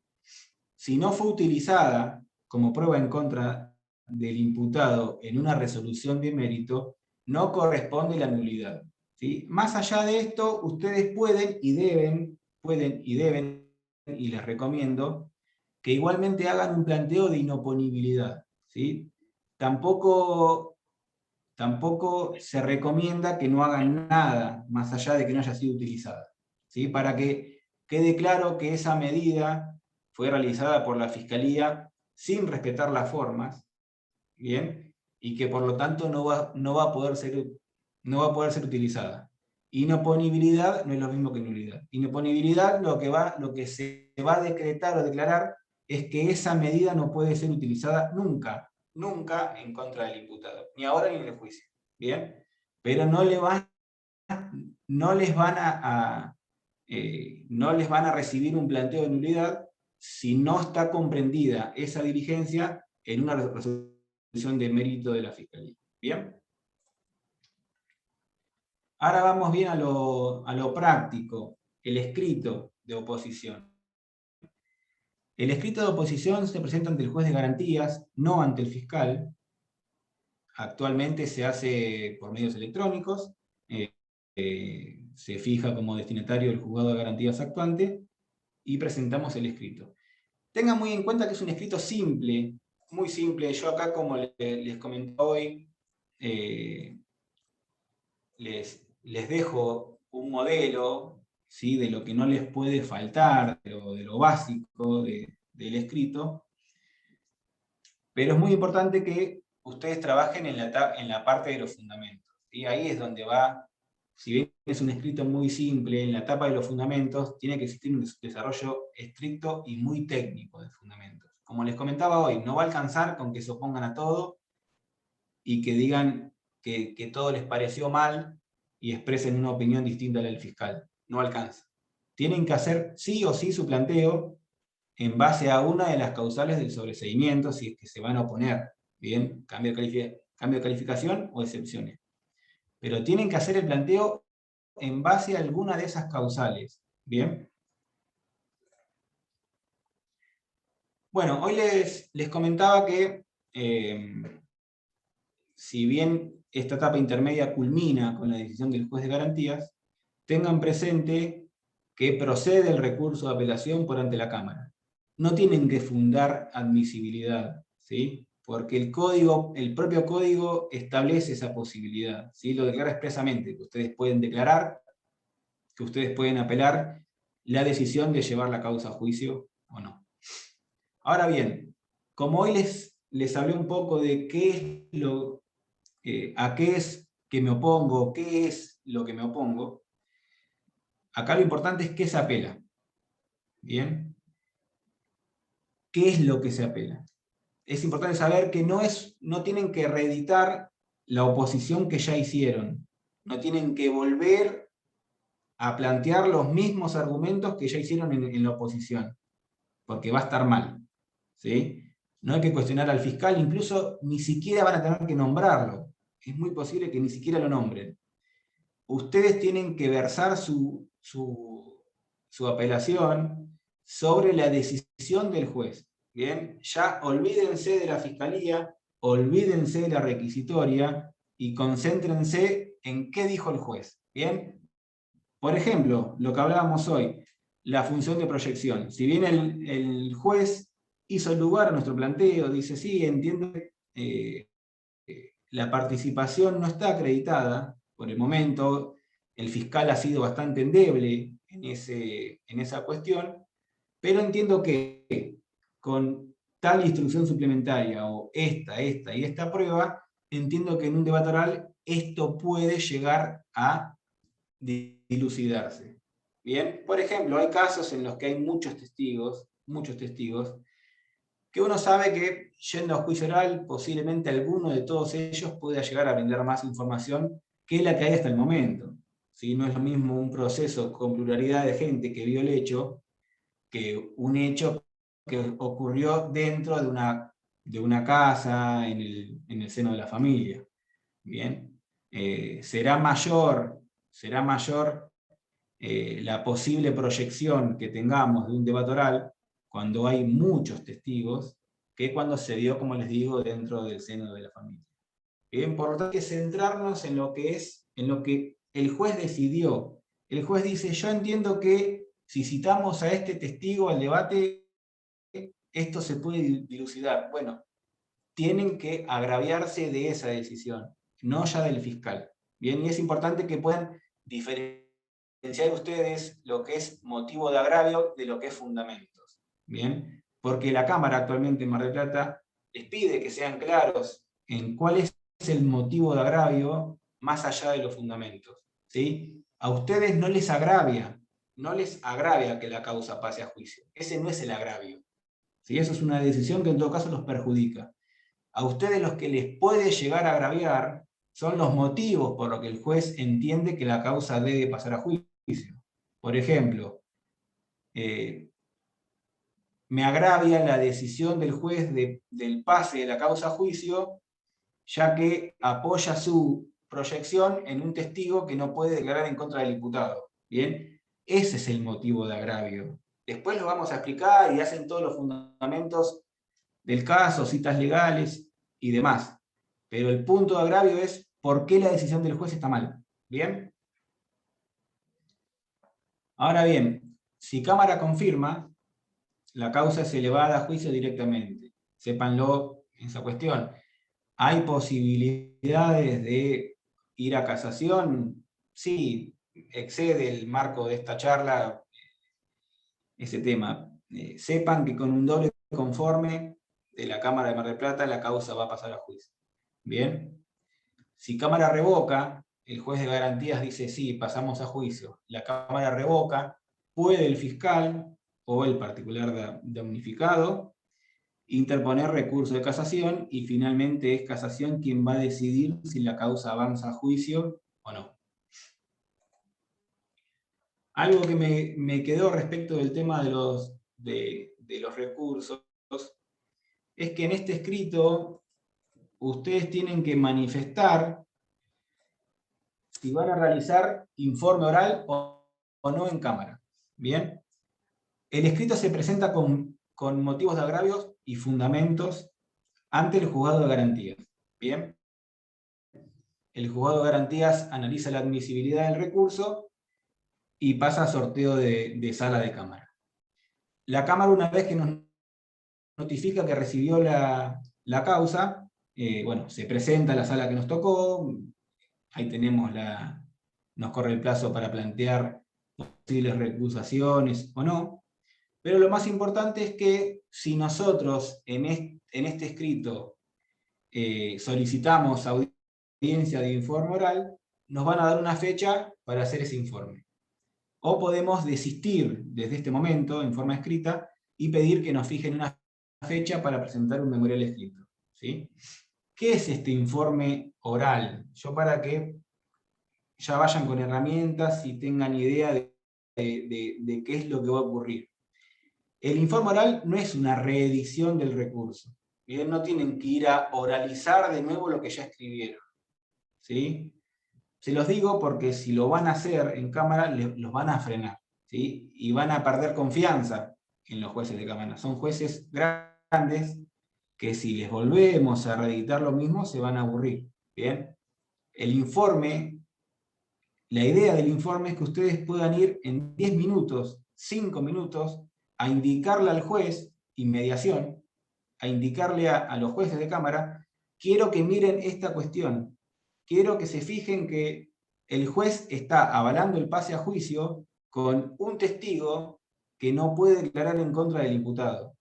si no fue utilizada como prueba en contra del imputado en una resolución de mérito, no corresponde la nulidad. ¿Sí? Más allá de esto, ustedes pueden y deben, y les recomiendo, que igualmente hagan un planteo de inoponibilidad. ¿Sí? Tampoco tampoco se recomienda que no hagan nada más allá de que no haya sido utilizada, ¿sí? Para que quede claro que esa medida fue realizada por la Fiscalía sin respetar las formas, ¿bien? Y que por lo tanto no va a poder ser utilizada. Inoponibilidad no es lo mismo que nulidad. Inoponibilidad lo que se va a decretar o declarar es que esa medida no puede ser utilizada nunca, nunca en contra del imputado, ni ahora ni en el juicio. ¿Bien? Pero no les van a recibir un planteo de nulidad si no está comprendida esa diligencia en una resolución de mérito de la Fiscalía. ¿Bien? Ahora vamos bien a lo práctico, el escrito de oposición. El escrito de oposición se presenta ante el juez de garantías, no ante el fiscal. Actualmente se hace por medios electrónicos, se fija como destinatario el juzgado de garantías actuante y presentamos el escrito. Tengan muy en cuenta que es un escrito simple, muy simple. Yo acá, como les comenté hoy, les dejo un modelo, ¿sí?, de lo que no les puede faltar, de lo básico del escrito, pero es muy importante que ustedes trabajen en la parte de los fundamentos. ¿Sí? Ahí es donde va, si bien es un escrito muy simple, en la etapa de los fundamentos tiene que existir un desarrollo estricto y muy técnico de fundamentos. Como les comentaba hoy, no va a alcanzar con que se opongan a todo y que digan que todo les pareció mal y expresen una opinión distinta a la del fiscal. No alcanza. Tienen que hacer sí o sí su planteo en base a una de las causales del sobreseimiento, si es que se van a oponer. Bien, cambio de calificación o excepciones. Pero tienen que hacer el planteo en base a alguna de esas causales. Bien. Bueno, hoy les comentaba que si bien esta etapa intermedia culmina con la decisión del juez de garantías, tengan presente que procede el recurso de apelación por ante la Cámara. No tienen que fundar admisibilidad, ¿sí? Porque el propio código establece esa posibilidad, ¿sí? Lo declara expresamente, que ustedes pueden declarar, que ustedes pueden apelar la decisión de llevar la causa a juicio o no. Ahora bien, como hoy les hablé un poco de a qué es que me opongo, qué es lo que me opongo, acá lo importante es qué se apela. ¿Bien? ¿Qué es lo que se apela? Es importante saber que no tienen que reeditar la oposición que ya hicieron. No tienen que volver a plantear los mismos argumentos que ya hicieron en la oposición, porque va a estar mal. ¿Sí? No hay que cuestionar al fiscal, incluso ni siquiera van a tener que nombrarlo. Es muy posible que ni siquiera lo nombren. Ustedes tienen que versar su apelación sobre la decisión del juez. Bien, ya olvídense de la fiscalía, olvídense de la requisitoria y concéntrense en qué dijo el juez. Bien, por ejemplo, lo que hablábamos hoy, la función de proyección. Si bien el juez hizo lugar a nuestro planteo, dice, sí, entiendo que la participación no está acreditada por el momento, el fiscal ha sido bastante endeble en esa cuestión, pero entiendo que con tal instrucción suplementaria o esta y esta prueba, entiendo que en un debate oral esto puede llegar a dilucidarse. Bien, por ejemplo, hay casos en los que hay muchos testigos, que uno sabe que yendo a juicio oral, posiblemente alguno de todos ellos pueda llegar a brindar más información que la que hay hasta el momento. ¿Sí? No es lo mismo un proceso con pluralidad de gente que vio el hecho, que un hecho que ocurrió dentro de una casa, en el seno de la familia. Bien, será mayor la posible proyección que tengamos de un debate oral cuando hay muchos testigos, que cuando se dio, como les digo, dentro del seno de la familia. Bien, por lo tanto, hay que centrarnos en lo que el juez decidió. El juez dice, yo entiendo que si citamos a este testigo al debate, esto se puede dilucidar. Bueno, tienen que agraviarse de esa decisión. no ya del fiscal. Bien, y es importante que puedan diferenciar ustedes lo que es motivo de agravio de lo que es fundamentos. Bien, porque la Cámara actualmente en Mar del Plata les pide que sean claros en cuál es el motivo de agravio más allá de los fundamentos. ¿Sí? A ustedes no les agravia que la causa pase a juicio. Ese no es el agravio. ¿Sí? Eso es una decisión que en todo caso los perjudica. A ustedes los que les puede llegar a agraviar son los motivos por los que el juez entiende que la causa debe pasar a juicio. Por ejemplo, me agravia la decisión del juez del pase de la causa a juicio, ya que apoya su proyección en un testigo que no puede declarar en contra del imputado. ¿Bien? Ese es el motivo de agravio. Después lo vamos a explicar y hacen todos los fundamentos del caso, citas legales y demás. Pero el punto de agravio es por qué la decisión del juez está mal. ¿Bien? Ahora bien, si Cámara confirma, la causa es elevada a juicio directamente. Sépanlo en esa cuestión. ¿Hay posibilidades de ir a casación? Sí, excede el marco de esta charla ese tema. Sepan que con un doble conforme de la Cámara de Mar del Plata la causa va a pasar a juicio. Bien. Si Cámara revoca, el juez de garantías dice sí, pasamos a juicio. La Cámara revoca, puede el fiscal o el particular damnificado interponer recurso de casación y finalmente es casación quien va a decidir si la causa avanza a juicio o no. Algo que me quedó respecto del tema de los recursos es que en este escrito ustedes tienen que manifestar si van a realizar informe oral o no en cámara. ¿Bien? El escrito se presenta con motivos de agravios y fundamentos ante el juzgado de garantías. ¿Bien? El juzgado de garantías analiza la admisibilidad del recurso y pasa a sorteo de sala de cámara. La Cámara, una vez que nos notifica que recibió la causa, bueno, se presenta a la sala que nos tocó, ahí tenemos nos corre el plazo para plantear posibles recusaciones o no, pero lo más importante es que si nosotros en este escrito solicitamos audiencia de informe oral, nos van a dar una fecha para hacer ese informe. O podemos desistir desde este momento en forma escrita y pedir que nos fijen una fecha para presentar un memorial escrito. ¿Sí? ¿Qué es este informe oral? Yo para que ya vayan con herramientas y tengan idea de qué es lo que va a ocurrir. El informe oral no es una reedición del recurso. Bien, no tienen que ir a oralizar de nuevo lo que ya escribieron. ¿Sí? Se los digo porque si lo van a hacer en cámara, los van a frenar. ¿Sí? Y van a perder confianza en los jueces de cámara. Son jueces grandes que si les volvemos a reeditar lo mismo, se van a aburrir. ¿Bien? El informe, la idea del informe es que ustedes puedan ir en 10 minutos, 5 minutos, a indicarle al juez, inmediación, a indicarle a los jueces de cámara, quiero que miren esta cuestión, quiero que se fijen que el juez está avalando el pase a juicio con un testigo que no puede declarar en contra del imputado.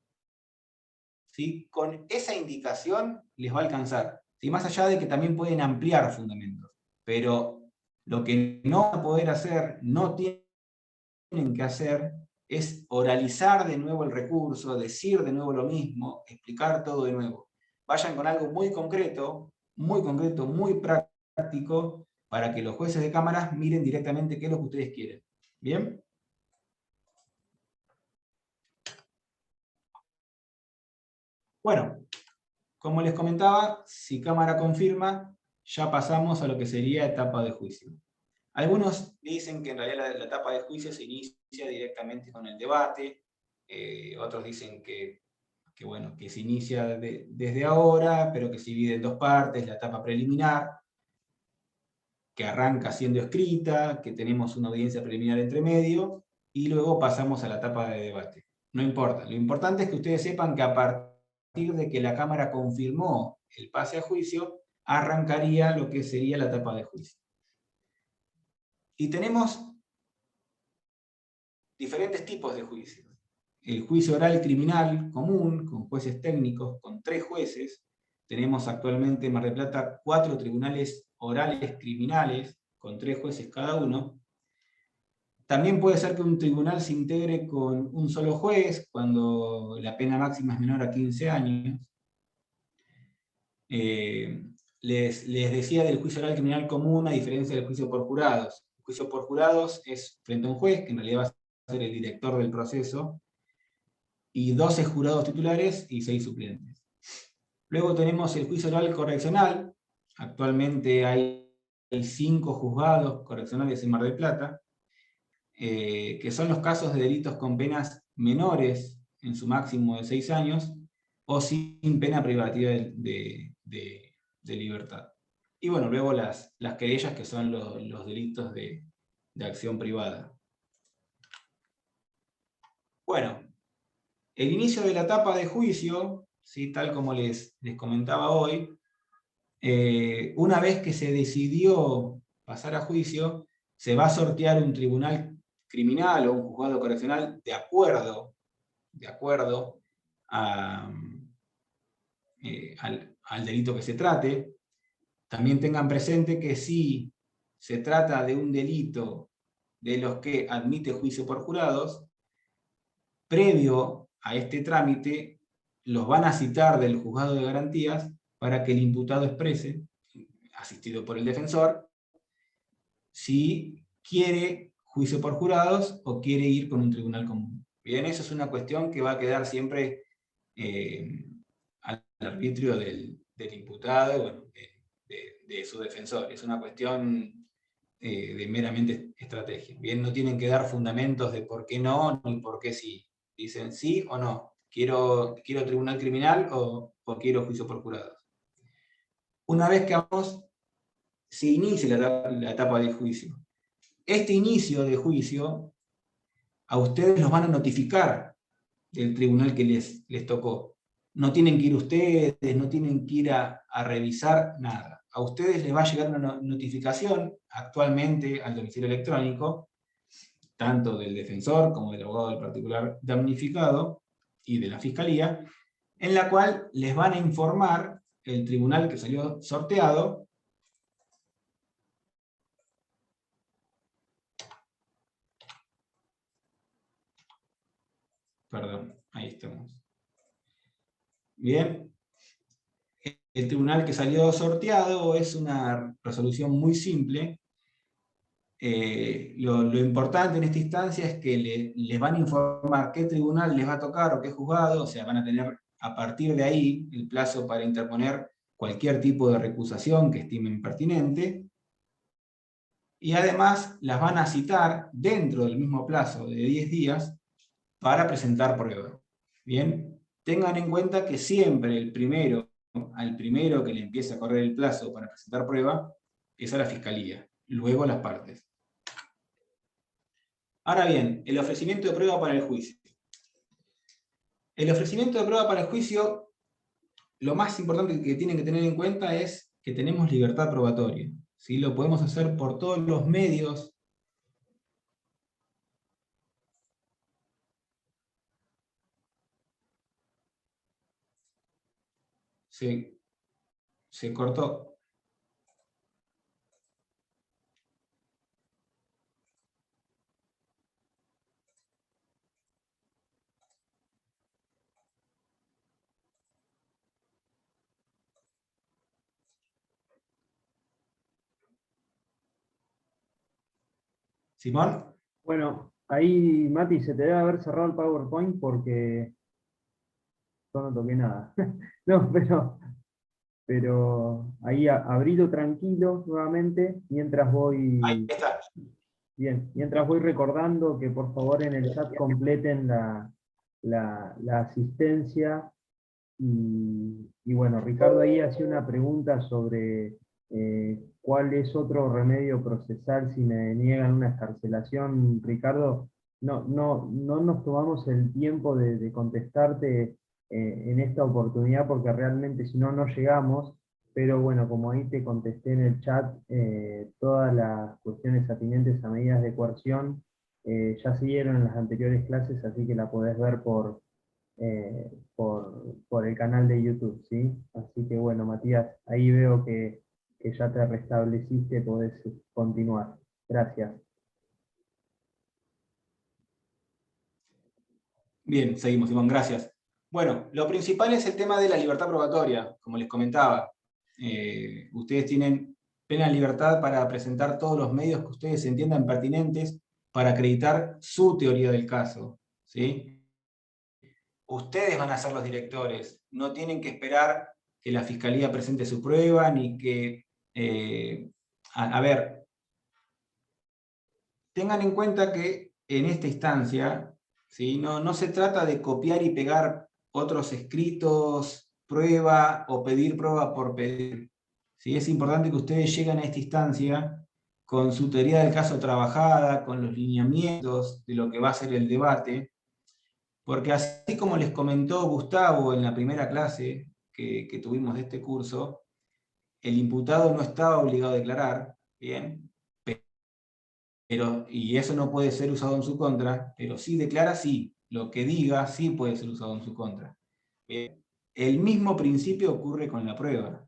¿Sí? Con esa indicación les va a alcanzar, ¿sí? Más allá de que también pueden ampliar fundamentos, pero lo que no van a poder hacer, no tienen que hacer, es oralizar de nuevo el recurso, decir de nuevo lo mismo, explicar todo de nuevo. Vayan con algo muy concreto, muy práctico, para que los jueces de cámaras miren directamente qué es lo que ustedes quieren. ¿Bien? Bueno, como les comentaba, si cámara confirma, ya pasamos a lo que sería etapa de juicio. Algunos dicen que en realidad la etapa de juicio se inicia directamente con el debate, otros dicen que se inicia desde ahora, pero que se divide en dos partes, la etapa preliminar, que arranca siendo escrita, que tenemos una audiencia preliminar entre medio, y luego pasamos a la etapa de debate. No importa, lo importante es que ustedes sepan que a partir de que la Cámara confirmó el pase a juicio, arrancaría lo que sería la etapa de juicio. Y tenemos diferentes tipos de juicios. El juicio oral criminal común, con jueces técnicos, con 3 jueces. Tenemos actualmente en Mar del Plata 4 tribunales orales criminales, con 3 jueces cada uno. También puede ser que un tribunal se integre con un solo juez, cuando la pena máxima es menor a 15 años. Les decía del juicio oral criminal común, a diferencia del juicio por jurados. El juicio por jurados es frente a un juez, que en realidad va a ser el director del proceso, y 12 jurados titulares y 6 suplentes. Luego tenemos el juicio oral correccional. Actualmente hay 5 juzgados correccionales en Mar del Plata, que son los casos de delitos con penas menores, en su máximo de 6 años, o sin pena privativa de libertad. Y bueno, luego las querellas, que son los delitos de acción privada. Bueno, el inicio de la etapa de juicio, ¿sí?, tal como les comentaba hoy, una vez que se decidió pasar a juicio, se va a sortear un tribunal criminal o un juzgado correccional de acuerdo al delito que se trate. También tengan presente que si se trata de un delito de los que admite juicio por jurados, previo a este trámite, los van a citar del juzgado de garantías para que el imputado exprese, asistido por el defensor, si quiere juicio por jurados o quiere ir con un tribunal común. Bien, eso es una cuestión que va a quedar siempre al arbitrio del imputado, bueno, de su defensor. Es una cuestión de meramente estrategia. Bien, no tienen que dar fundamentos de por qué no ni por qué sí. Dicen sí o no. ¿Quiero tribunal criminal o quiero juicio por jurados? Una vez que se inicia la etapa de juicio. Este inicio de juicio, a ustedes los van a notificar del tribunal que les tocó. No tienen que ir ustedes, no tienen que ir a revisar nada. A ustedes les va a llegar una notificación actualmente al domicilio electrónico, tanto del defensor como del abogado del particular damnificado y de la fiscalía, en la cual les van a informar el tribunal que salió sorteado. Perdón, ahí estamos. Bien. El tribunal que salió sorteado es una resolución muy simple. Lo importante en esta instancia es que les van a informar qué tribunal les va a tocar o qué juzgado, o sea, van a tener a partir de ahí el plazo para interponer cualquier tipo de recusación que estimen pertinente, y además las van a citar dentro del mismo plazo de 10 días para presentar prueba. Bien, tengan en cuenta que siempre al primero que le empieza a correr el plazo para presentar prueba es a la fiscalía, luego a las partes. Ahora bien, el ofrecimiento de prueba para el juicio. El ofrecimiento de prueba para el juicio, lo más importante que tienen que tener en cuenta es que tenemos libertad probatoria. ¿Sí? Lo podemos hacer por todos los medios. Se cortó. ¿Simón? Bueno, ahí, Mati, se te debe haber cerrado el PowerPoint porque yo no toqué nada. No, pero ahí abrilo tranquilo nuevamente mientras Ahí voy. está. Bien, mientras voy recordando que por favor en el chat completen la asistencia. Y bueno, Ricardo ahí hacía una pregunta sobre cuál es otro remedio procesal si me niegan una excarcelación. Ricardo, no nos tomamos el tiempo de contestarte en esta oportunidad porque realmente si no, no llegamos, pero bueno, como ahí te contesté en el chat, todas las cuestiones atinentes a medidas de coerción ya siguieron en las anteriores clases, así que la podés ver por el canal de YouTube, ¿sí? Así que bueno, Matías, ahí veo que ya te restableciste, podés continuar. Gracias. Bien, seguimos, Iván, gracias. Bueno, lo principal es el tema de la libertad probatoria, como les comentaba. Ustedes tienen plena libertad para presentar todos los medios que ustedes entiendan pertinentes para acreditar su teoría del caso, ¿sí? Ustedes van a ser los directores, no tienen que esperar que la Fiscalía presente su prueba, ni que... a ver, tengan en cuenta que en esta instancia, ¿sí? No se trata de copiar y pegar otros escritos, prueba o pedir prueba por pedir. ¿Sí? Es importante que ustedes lleguen a esta instancia con su teoría del caso trabajada, con los lineamientos de lo que va a ser el debate, porque así como les comentó Gustavo en la primera clase que tuvimos de este curso, el imputado no estaba obligado a declarar, ¿bien? Y eso no puede ser usado en su contra, pero si declara, sí. Lo que diga, sí puede ser usado en su contra. Bien. El mismo principio ocurre con la prueba.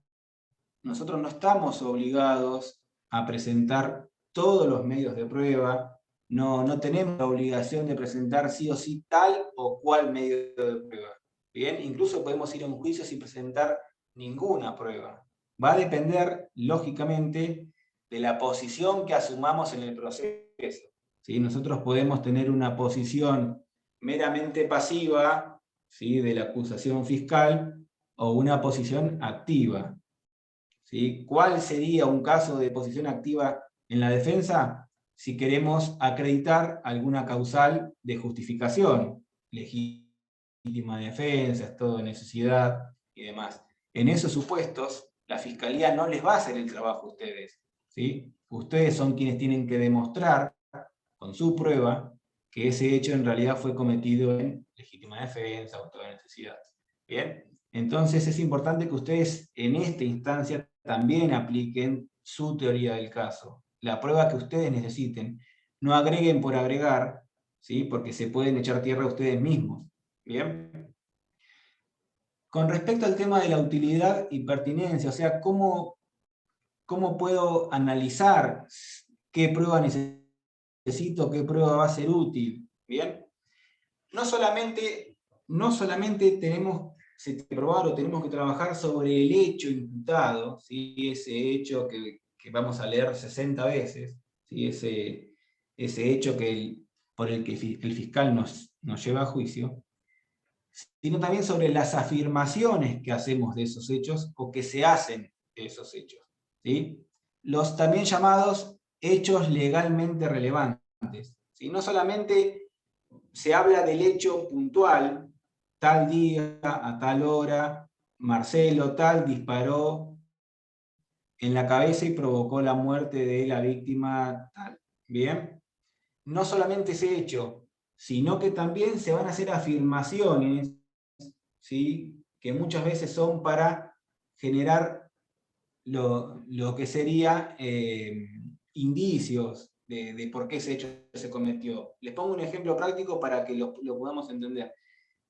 Nosotros no estamos obligados a presentar todos los medios de prueba, no tenemos la obligación de presentar sí o sí tal o cual medio de prueba. Bien, incluso podemos ir a un juicio sin presentar ninguna prueba. Va a depender, lógicamente, de la posición que asumamos en el proceso. ¿Sí? Nosotros podemos tener una posición meramente pasiva, ¿sí?, de la acusación fiscal, o una posición activa. ¿Sí? ¿Cuál sería un caso de posición activa en la defensa? Si queremos acreditar alguna causal de justificación, legítima defensa, estado de necesidad y demás. En esos supuestos, la Fiscalía no les va a hacer el trabajo a ustedes, ¿sí? Ustedes son quienes tienen que demostrar con su prueba que ese hecho en realidad fue cometido en legítima defensa o estado de necesidad. ¿Bien? Entonces es importante que ustedes en esta instancia también apliquen su teoría del caso, la prueba que ustedes necesiten. No agreguen por agregar, ¿sí?, porque se pueden echar tierra a ustedes mismos. ¿Bien? Con respecto al tema de la utilidad y pertinencia, o sea, ¿cómo puedo analizar qué prueba necesito, qué prueba va a ser útil? ¿Bien? No solamente tenemos que probar o tenemos que trabajar sobre el hecho imputado, ¿sí?, ese hecho que vamos a leer 60 veces, ¿sí?, ese hecho por el que el fiscal nos lleva a juicio, sino también sobre las afirmaciones que hacemos de esos hechos o que se hacen de esos hechos, ¿sí? Los también llamados hechos legalmente relevantes, ¿sí? No solamente se habla del hecho puntual, tal día, a tal hora, Marcelo tal disparó en la cabeza y provocó la muerte de la víctima tal. ¿Bien? No solamente ese hecho, sino que también se van a hacer afirmaciones, ¿sí?, que muchas veces son para generar lo que sería indicios de por qué ese hecho se cometió. Les pongo un ejemplo práctico para que lo podamos entender.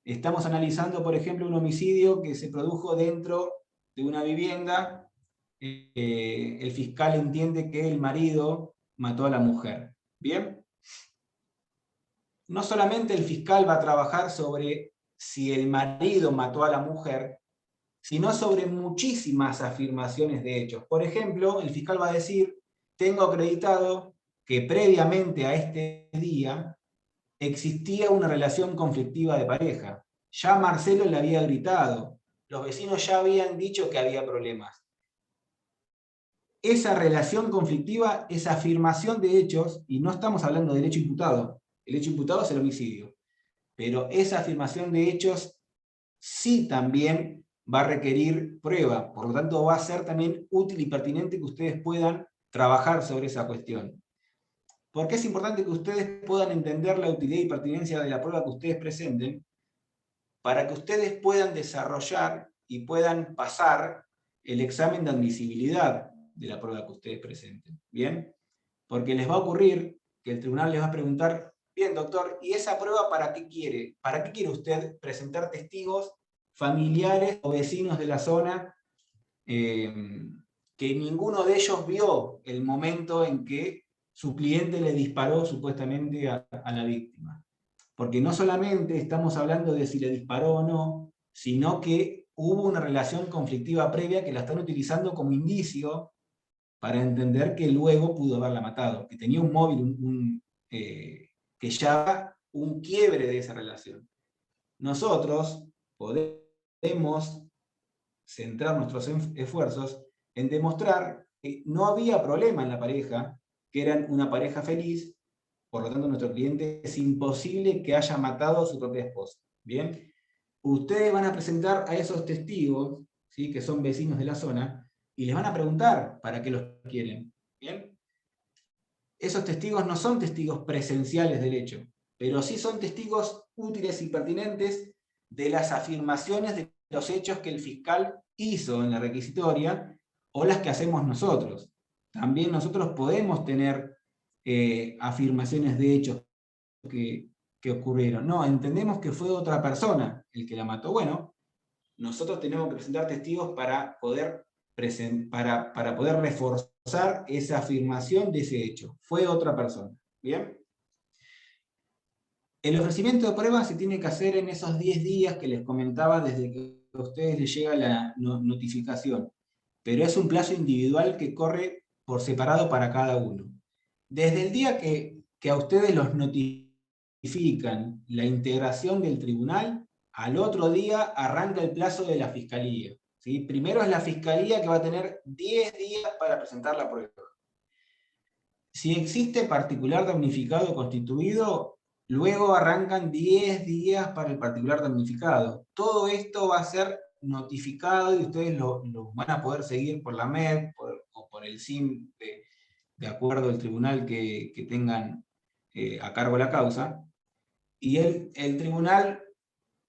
Estamos analizando, por ejemplo, un homicidio que se produjo dentro de una vivienda. El fiscal entiende que el marido mató a la mujer. ¿Bien? No solamente el fiscal va a trabajar sobre si el marido mató a la mujer, sino sobre muchísimas afirmaciones de hechos. Por ejemplo, el fiscal va a decir: tengo acreditado que previamente a este día existía una relación conflictiva de pareja. Ya Marcelo le había gritado, los vecinos ya habían dicho que había problemas. Esa relación conflictiva, esa afirmación de hechos, y no estamos hablando del hecho imputado, el hecho imputado es el homicidio, pero esa afirmación de hechos sí también va a requerir prueba, por lo tanto va a ser también útil y pertinente que ustedes puedan trabajar sobre esa cuestión. Porque es importante que ustedes puedan entender la utilidad y pertinencia de la prueba que ustedes presenten, para que ustedes puedan desarrollar y puedan pasar el examen de admisibilidad de la prueba que ustedes presenten. ¿Bien? Porque les va a ocurrir que el tribunal les va a preguntar, bien, doctor, ¿y esa prueba para qué quiere? ¿Para qué quiere usted presentar testigos familiares o vecinos de la zona que ninguno de ellos vio el momento en que su cliente le disparó supuestamente a la víctima? Porque no solamente estamos hablando de si le disparó o no, sino que hubo una relación conflictiva previa que la están utilizando como indicio para entender que luego pudo haberla matado, que tenía un móvil, que ya un quiebre de esa relación. Nosotros podemos centrar nuestros esfuerzos en demostrar que no había problema en la pareja, que eran una pareja feliz, por lo tanto nuestro cliente es imposible que haya matado a su propia esposa. ¿Bien? Ustedes van a presentar a esos testigos, ¿sí?, que son vecinos de la zona, y les van a preguntar para qué los quieren. ¿Bien? Esos testigos no son testigos presenciales del hecho, pero sí son testigos útiles y pertinentes de las afirmaciones de los hechos que el fiscal hizo en la requisitoria o las que hacemos nosotros. También nosotros podemos tener afirmaciones de hechos que ocurrieron. No, entendemos que fue otra persona el que la mató. Bueno, nosotros tenemos que presentar testigos para poder reforzar esa afirmación de ese hecho. Fue otra persona. ¿Bien? El ofrecimiento de pruebas se tiene que hacer en esos 10 días que les comentaba desde que a ustedes les llega la notificación. Pero es un plazo individual que corre por separado para cada uno. Desde el día que a ustedes los notifican la integración del tribunal, al otro día arranca el plazo de la fiscalía. ¿Sí? Primero es la fiscalía que va a tener 10 días para presentar la prueba. Si existe particular damnificado constituido, luego arrancan 10 días para el particular damnificado. Todo esto va a ser notificado y ustedes lo van a poder seguir por la MEP o por el SIM de acuerdo al tribunal que tengan a cargo la causa. Y el tribunal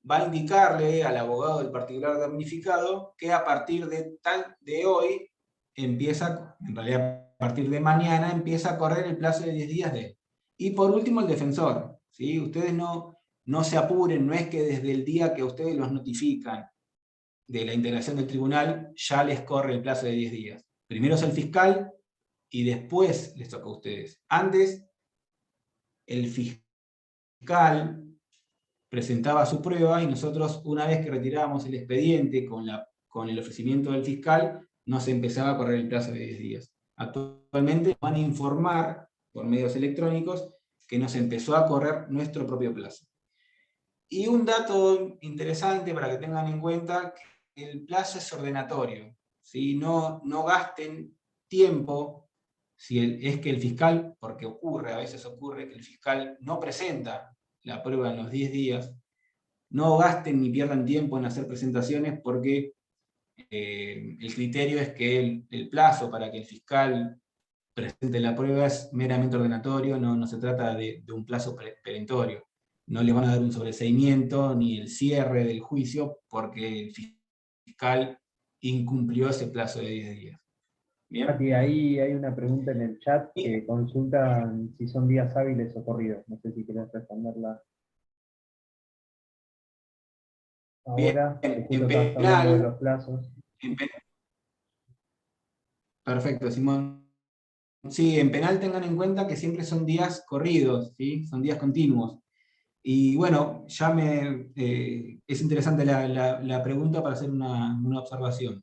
va a indicarle al abogado del particular damnificado que a partir de hoy empieza, en realidad a partir de mañana, empieza a correr el plazo de 10 días de él. Y por último el defensor. ¿Sí? Ustedes no se apuren, no es que desde el día que ustedes los notifican de la integración del tribunal ya les corre el plazo de 10 días. Primero es el fiscal y después les toca a ustedes. Antes, el fiscal presentaba su prueba y nosotros, una vez que retirábamos el expediente con el ofrecimiento del fiscal, nos empezaba a correr el plazo de 10 días. Actualmente van a informar por medios electrónicos que nos empezó a correr nuestro propio plazo. Y un dato interesante para que tengan en cuenta, que el plazo es ordenatorio. ¿Sí? No gasten tiempo si es que el fiscal, porque a veces ocurre que el fiscal no presenta la prueba en los 10 días, no gasten ni pierdan tiempo en hacer presentaciones porque el criterio es que el plazo para que el fiscal presente la prueba es meramente ordenatorio, no se trata de un plazo perentorio. No le van a dar un sobreseimiento ni el cierre del juicio porque el fiscal incumplió ese plazo de 10 días. ¿Bien? Mati, ahí hay una pregunta en el chat que consultan si son días hábiles o corridos. No sé si querés responderla ahora, que justo estabas hablando de los plazos. Perfecto, Simón. Sí, en penal tengan en cuenta que siempre son días corridos, ¿sí? Son días continuos. Y bueno, es interesante la pregunta para hacer una observación.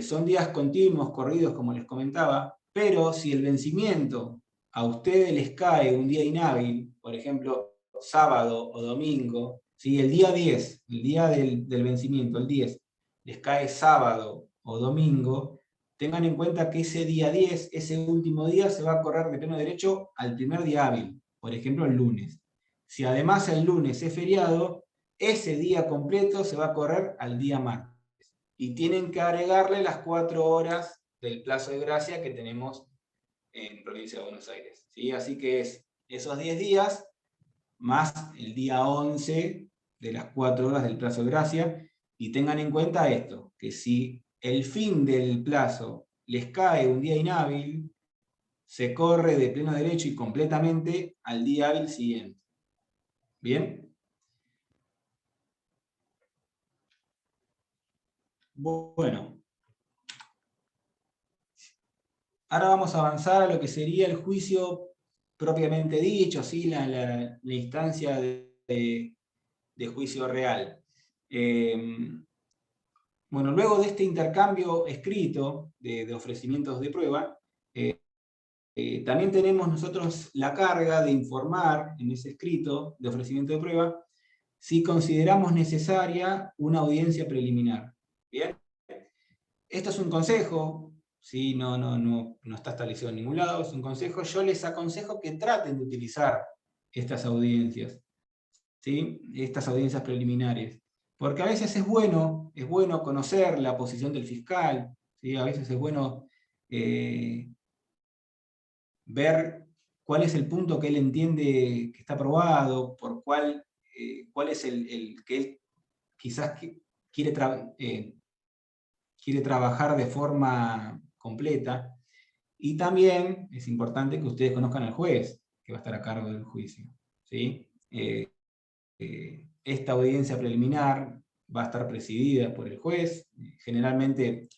Son días continuos, corridos, como les comentaba, pero si el vencimiento a ustedes les cae un día inhábil, por ejemplo, sábado o domingo, ¿sí? El día 10, el día del vencimiento, el 10, les cae sábado o domingo, tengan en cuenta que ese día 10, ese último día, se va a correr de pleno derecho al primer día hábil, por ejemplo, el lunes. Si además el lunes es feriado, ese día completo se va a correr al día martes. Y tienen que agregarle las 4 horas del plazo de gracia que tenemos en Provincia de Buenos Aires. ¿Sí? Así que es esos 10 días más el día 11 de las 4 horas del plazo de gracia. Y tengan en cuenta esto, que si el fin del plazo les cae un día inhábil, se corre de pleno derecho y completamente al día hábil siguiente. ¿Bien? Bueno. Ahora vamos a avanzar a lo que sería el juicio propiamente dicho, ¿sí? la instancia de juicio real. Bueno, luego de este intercambio escrito de ofrecimientos de prueba, también tenemos nosotros la carga de informar en ese escrito de ofrecimiento de prueba si consideramos necesaria una audiencia preliminar. ¿Bien? Esto es un consejo, ¿sí? No está establecido en ningún lado, es un consejo. Yo les aconsejo que traten de utilizar estas audiencias, ¿sí? Estas audiencias preliminares. Porque a veces es bueno conocer la posición del fiscal, ¿sí? A veces es bueno ver cuál es el punto que él entiende que está aprobado, por cuál es el que él quizás quiere trabajar de forma completa. Y también es importante que ustedes conozcan al juez que va a estar a cargo del juicio, ¿sí? Esta audiencia preliminar va a estar presidida por el juez, generalmente,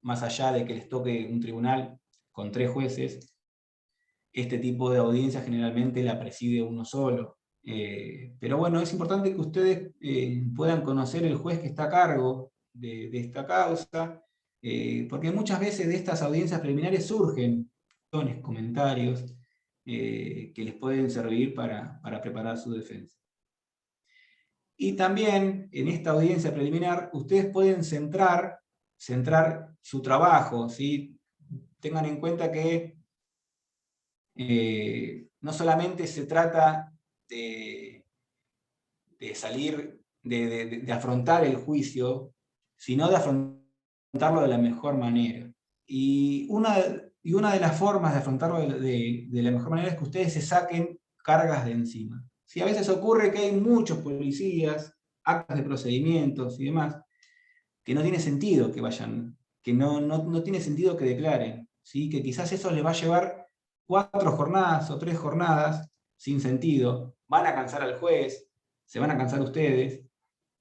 más allá de que les toque un tribunal con 3 jueces, este tipo de audiencia generalmente la preside uno solo. Pero bueno, es importante que ustedes puedan conocer el juez que está a cargo de esta causa, porque muchas veces de estas audiencias preliminares surgen comentarios que les pueden servir para preparar su defensa. Y también en esta audiencia preliminar ustedes pueden centrar su trabajo, ¿sí? Tengan en cuenta que no solamente se trata de salir, de afrontar el juicio, sino de afrontarlo de la mejor manera. Y una de las formas de afrontarlo de la mejor manera es que ustedes se saquen cargas de encima. Si a veces ocurre que hay muchos policías, actas de procedimientos y demás, que no tiene sentido que vayan, que no tiene sentido que declaren, ¿sí? Que quizás eso les va a llevar 4 jornadas o 3 jornadas sin sentido, van a cansar al juez, se van a cansar ustedes,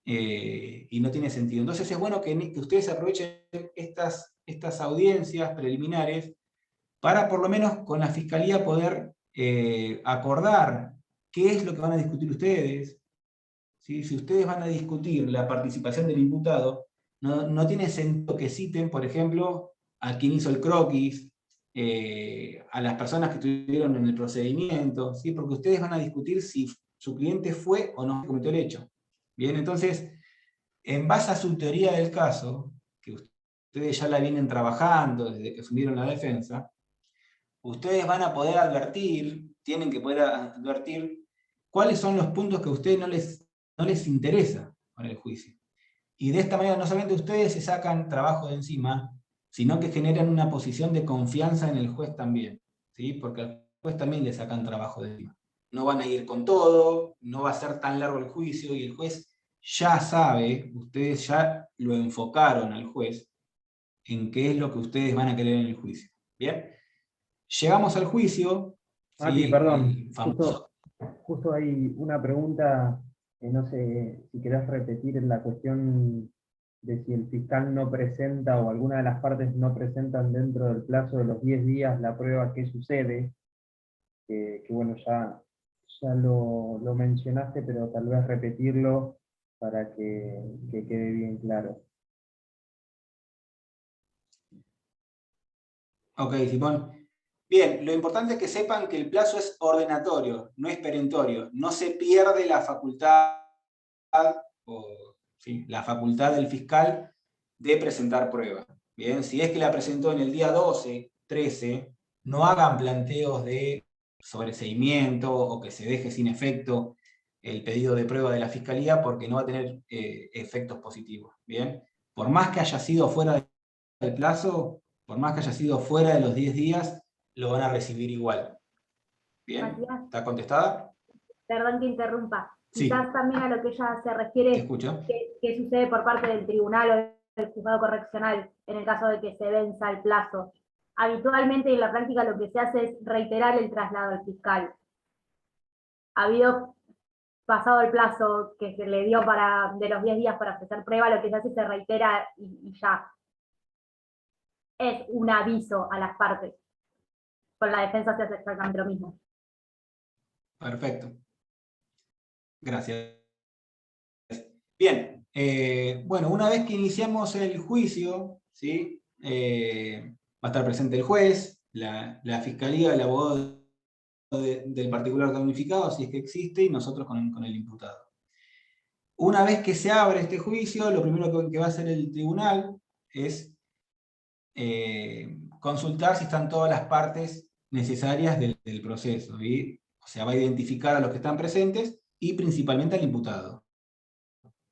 y no tiene sentido. Entonces es bueno que ustedes aprovechen estas audiencias preliminares para por lo menos con la fiscalía poder acordar qué es lo que van a discutir ustedes. ¿Sí? Si ustedes van a discutir la participación del imputado, no tiene sentido que citen, por ejemplo, a quien hizo el croquis, a las personas que estuvieron en el procedimiento, ¿sí? Porque ustedes van a discutir si su cliente fue o no cometió el hecho. Bien, entonces, en base a su teoría del caso, que ustedes ya la vienen trabajando desde que asumieron la defensa, ustedes van a poder advertir, tienen que poder advertir cuáles son los puntos que a ustedes no les interesa para el juicio. Y de esta manera no solamente ustedes se sacan trabajo de encima, sino que generan una posición de confianza en el juez también, ¿sí? Porque al juez también le sacan trabajo de encima. No van a ir con todo, no va a ser tan largo el juicio, y el juez ya sabe, ustedes ya lo enfocaron al juez, en qué es lo que ustedes van a querer en el juicio. ¿Bien? Llegamos al juicio, Mati, ¿sí? perdón, El famoso... justo hay una pregunta, no sé si querés repetir la cuestión de si el fiscal no presenta o alguna de las partes no presentan dentro del plazo de los 10 días la prueba, ¿qué sucede? Que bueno, ya lo mencionaste, pero tal vez repetirlo para que quede bien claro. Ok, Simón. Bien, lo importante es que sepan que el plazo es ordenatorio, no es perentorio. No se pierde la facultad, ¿sí? La facultad del fiscal de presentar pruebas. Bien, si es que la presentó en el día 12, 13, no hagan planteos de sobreseimiento o que se deje sin efecto el pedido de prueba de la fiscalía, porque no va a tener efectos positivos. Bien, por más que haya sido fuera del plazo, por más que haya sido fuera de los 10 días, lo van a recibir igual. ¿Bien? Matías, ¿Está contestada? perdón que interrumpa. Sí, Quizás también a lo que ella se te refiere, escucho. qué sucede por parte del tribunal o el juzgado correccional en el caso de que se venza el plazo. Habitualmente en la práctica lo que se hace es reiterar el traslado al fiscal. Pasado el plazo que se le dio de los 10 días para ofrecer prueba, lo que se hace se reitera y ya. Es un aviso a las partes. Con la defensa se hace exactamente lo mismo. Perfecto. Gracias. Bien, bueno, una vez que iniciamos el juicio, ¿sí? Va a estar presente el juez, la fiscalía, el abogado del particular damnificado, si es que existe, y nosotros con el imputado. Una vez que se abre este juicio, lo primero que va a hacer el tribunal es consultar si están todas las partes necesarias del proceso. O sea, va a identificar a los que están presentes y principalmente al imputado.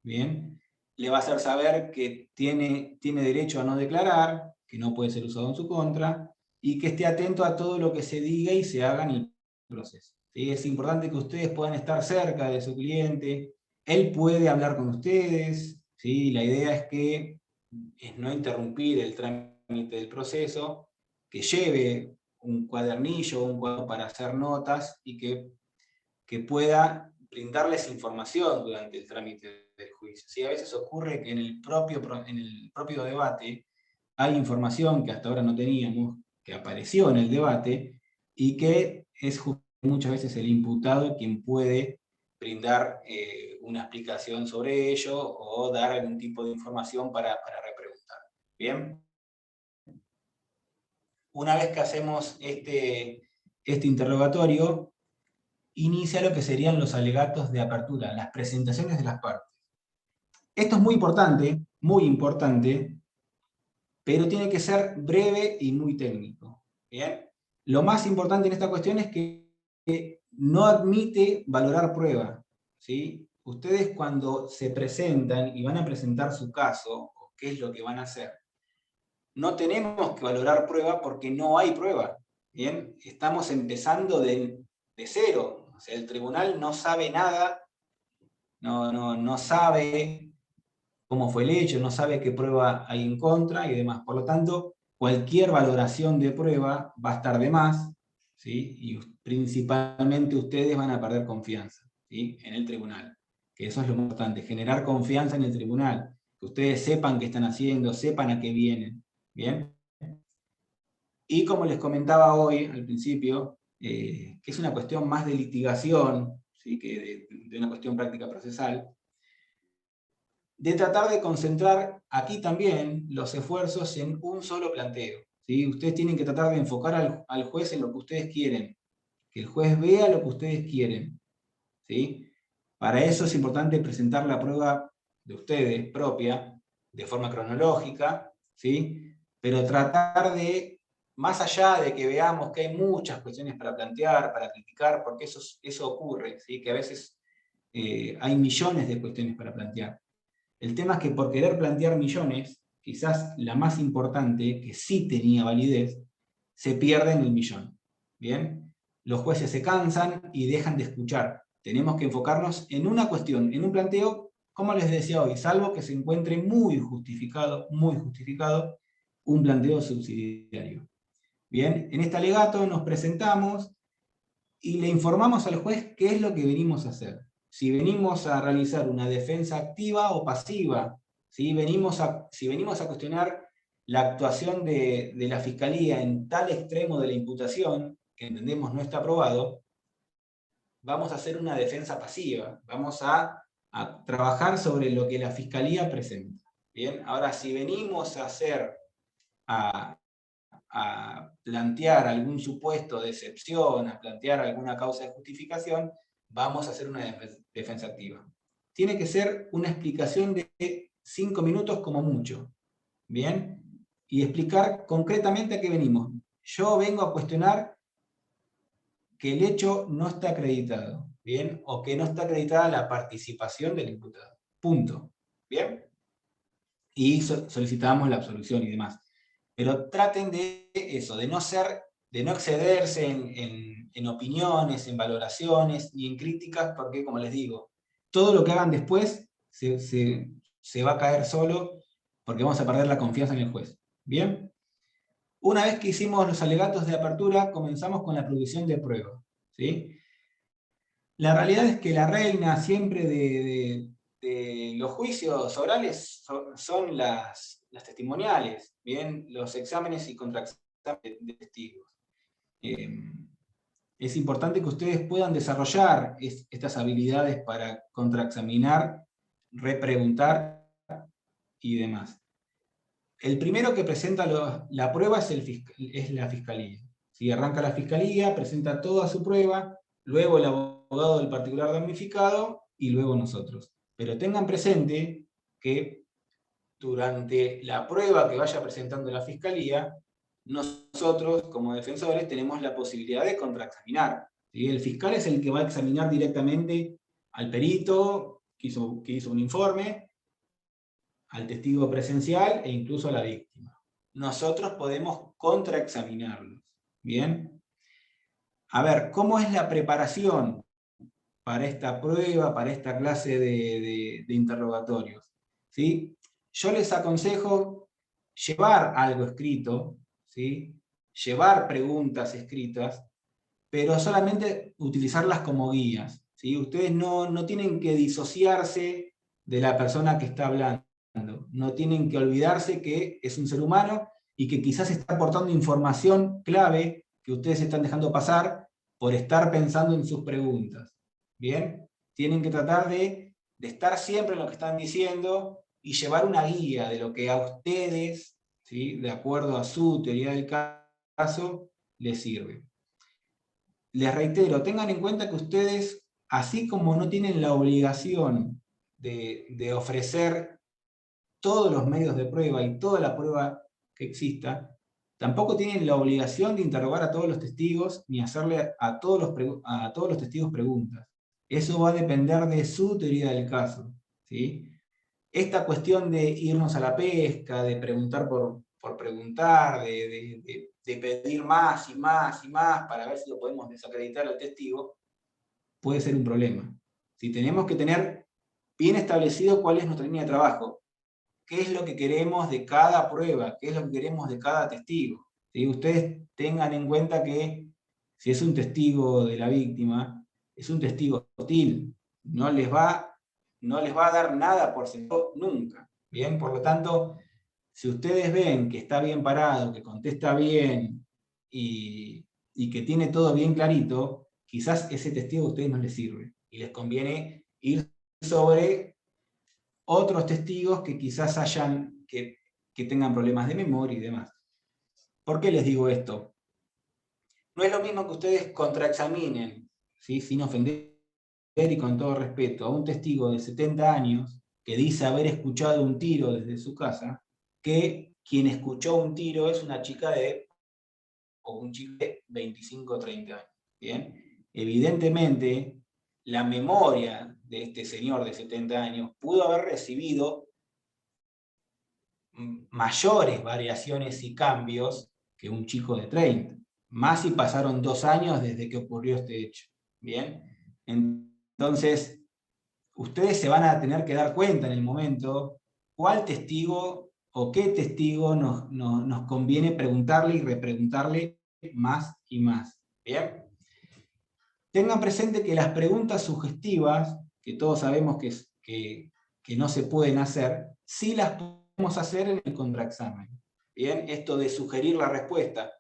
Bien, le va a hacer saber que tiene derecho a no declarar, que no puede ser usado en su contra, y que esté atento a todo lo que se diga y se haga en el proceso. ¿Sí? Es importante que ustedes puedan estar cerca de su cliente, él puede hablar con ustedes, ¿sí? La idea es no interrumpir el trámite del proceso, que lleve un cuadernillo o un cuaderno para hacer notas y que pueda brindarles información durante el trámite del juicio. ¿Sí? A veces ocurre que en el propio debate hay información que hasta ahora no teníamos, que apareció en el debate, y que es muchas veces el imputado quien puede brindar una explicación sobre ello o dar algún tipo de información para repreguntar. ¿Bien? Una vez que hacemos este interrogatorio, inicia lo que serían los alegatos de apertura, las presentaciones de las partes. Esto es muy importante, pero tiene que ser breve y muy técnico. ¿Bien? Lo más importante en esta cuestión es que no admite valorar prueba. ¿Sí? Ustedes cuando se presentan y van a presentar su caso, qué es lo que van a hacer, no tenemos que valorar prueba porque no hay prueba. ¿Bien? Estamos empezando de cero. O sea, el tribunal no sabe nada, no sabe cómo fue el hecho, no sabe qué prueba hay en contra y demás. Por lo tanto, cualquier valoración de prueba va a estar de más, ¿sí? Y principalmente ustedes van a perder confianza, ¿sí? En el tribunal. Que eso es lo más importante, generar confianza en el tribunal, que ustedes sepan qué están haciendo, sepan a qué vienen. ¿Bien? Y como les comentaba hoy al principio, que es una cuestión más de litigación, ¿sí? Que de una cuestión práctica procesal, de tratar de concentrar aquí también los esfuerzos en un solo planteo. ¿Sí? Ustedes tienen que tratar de enfocar al juez en lo que ustedes quieren, que el juez vea lo que ustedes quieren. ¿Sí? Para eso es importante presentar la prueba de ustedes propia, de forma cronológica, ¿sí? Pero tratar de, más allá de que veamos que hay muchas cuestiones para plantear, para criticar, porque eso ocurre, ¿sí? Que a veces hay millones de cuestiones para plantear. El tema es que por querer plantear millones, quizás la más importante, que sí tenía validez, se pierde en el millón. ¿Bien? Los jueces se cansan y dejan de escuchar. Tenemos que enfocarnos en una cuestión, en un planteo, como les decía hoy, salvo que se encuentre muy justificado, un planteo subsidiario. Bien, en este alegato nos presentamos y le informamos al juez qué es lo que venimos a hacer. Si venimos a realizar una defensa activa o pasiva, si venimos a cuestionar la actuación de la Fiscalía en tal extremo de la imputación, que entendemos no está aprobado, vamos a hacer una defensa pasiva, vamos a trabajar sobre lo que la Fiscalía presenta. Bien, ahora si venimos a plantear algún supuesto de excepción, a plantear alguna causa de justificación, vamos a hacer una defensa activa. Tiene que ser una explicación de 5 minutos como mucho, ¿bien? Y explicar concretamente a qué venimos. Yo vengo a cuestionar que el hecho no está acreditado, ¿bien? O que no está acreditada la participación del imputado. Punto. ¿Bien? Y solicitamos la absolución y demás. Pero traten de eso, de no excederse en opiniones, en valoraciones y en críticas, porque como les digo, todo lo que hagan después se va a caer solo, porque vamos a perder la confianza en el juez. ¿Bien? Una vez que hicimos los alegatos de apertura, comenzamos con la producción de prueba. ¿Sí? La realidad es que la reina siempre de los juicios orales son las testimoniales, ¿bien? Los exámenes y contraexámenes de testigos. Es importante que ustedes puedan desarrollar estas habilidades para contraexaminar, repreguntar y demás. El primero que presenta la prueba es la fiscalía. Si arranca la fiscalía, presenta toda su prueba, luego el abogado del particular damnificado y luego nosotros. Pero tengan presente que durante la prueba que vaya presentando la fiscalía, nosotros como defensores tenemos la posibilidad de contraexaminar. ¿Sí? El fiscal es el que va a examinar directamente al perito que hizo un informe, al testigo presencial e incluso a la víctima. Nosotros podemos contraexaminarlos. ¿Bien? A ver, ¿cómo es la preparación para esta prueba, para esta clase de interrogatorios? ¿Sí? Yo les aconsejo llevar algo escrito, ¿sí? Llevar preguntas escritas, pero solamente utilizarlas como guías. ¿Sí? Ustedes no tienen que disociarse de la persona que está hablando. No tienen que olvidarse que es un ser humano y que quizás está aportando información clave que ustedes están dejando pasar por estar pensando en sus preguntas. ¿Bien? Tienen que tratar de estar siempre en lo que están diciendo y llevar una guía de lo que a ustedes, ¿sí? De acuerdo a su teoría del caso, les sirve. Les reitero, tengan en cuenta que ustedes, así como no tienen la obligación de ofrecer todos los medios de prueba y toda la prueba que exista, tampoco tienen la obligación de interrogar a todos los testigos ni hacerle a todos los testigos preguntas. Eso va a depender de su teoría del caso. ¿Sí? Esta cuestión de irnos a la pesca, de preguntar por preguntar, de pedir más y más y más para ver si lo podemos desacreditar al testigo, puede ser un problema. Si tenemos que tener bien establecido cuál es nuestra línea de trabajo, qué es lo que queremos de cada prueba, qué es lo que queremos de cada testigo. ¿Sí? Ustedes tengan en cuenta que si es un testigo de la víctima, es un testigo hostil, no les va a dar nada por sentado nunca. ¿Bien? Por lo tanto, si ustedes ven que está bien parado, que contesta bien y que tiene todo bien clarito, quizás ese testigo a ustedes no les sirve y les conviene ir sobre otros testigos que quizás que tengan problemas de memoria y demás. ¿Por qué les digo esto? No es lo mismo que ustedes contraexaminen, ¿sí? Sin ofender y con todo respeto, a un testigo de 70 años que dice haber escuchado un tiro desde su casa, que quien escuchó un tiro es una chica o un chico de 25 o 30 años. ¿Bien? Evidentemente, la memoria de este señor de 70 años pudo haber recibido mayores variaciones y cambios que un chico de 30, más si pasaron 2 años desde que ocurrió este hecho. ¿Bien? Entonces, ustedes se van a tener que dar cuenta en el momento cuál testigo o qué testigo nos conviene preguntarle y repreguntarle más y más. ¿Bien? Tengan presente que las preguntas sugestivas, que todos sabemos que no se pueden hacer, sí las podemos hacer en el contraexamen. ¿Bien? Esto de sugerir la respuesta.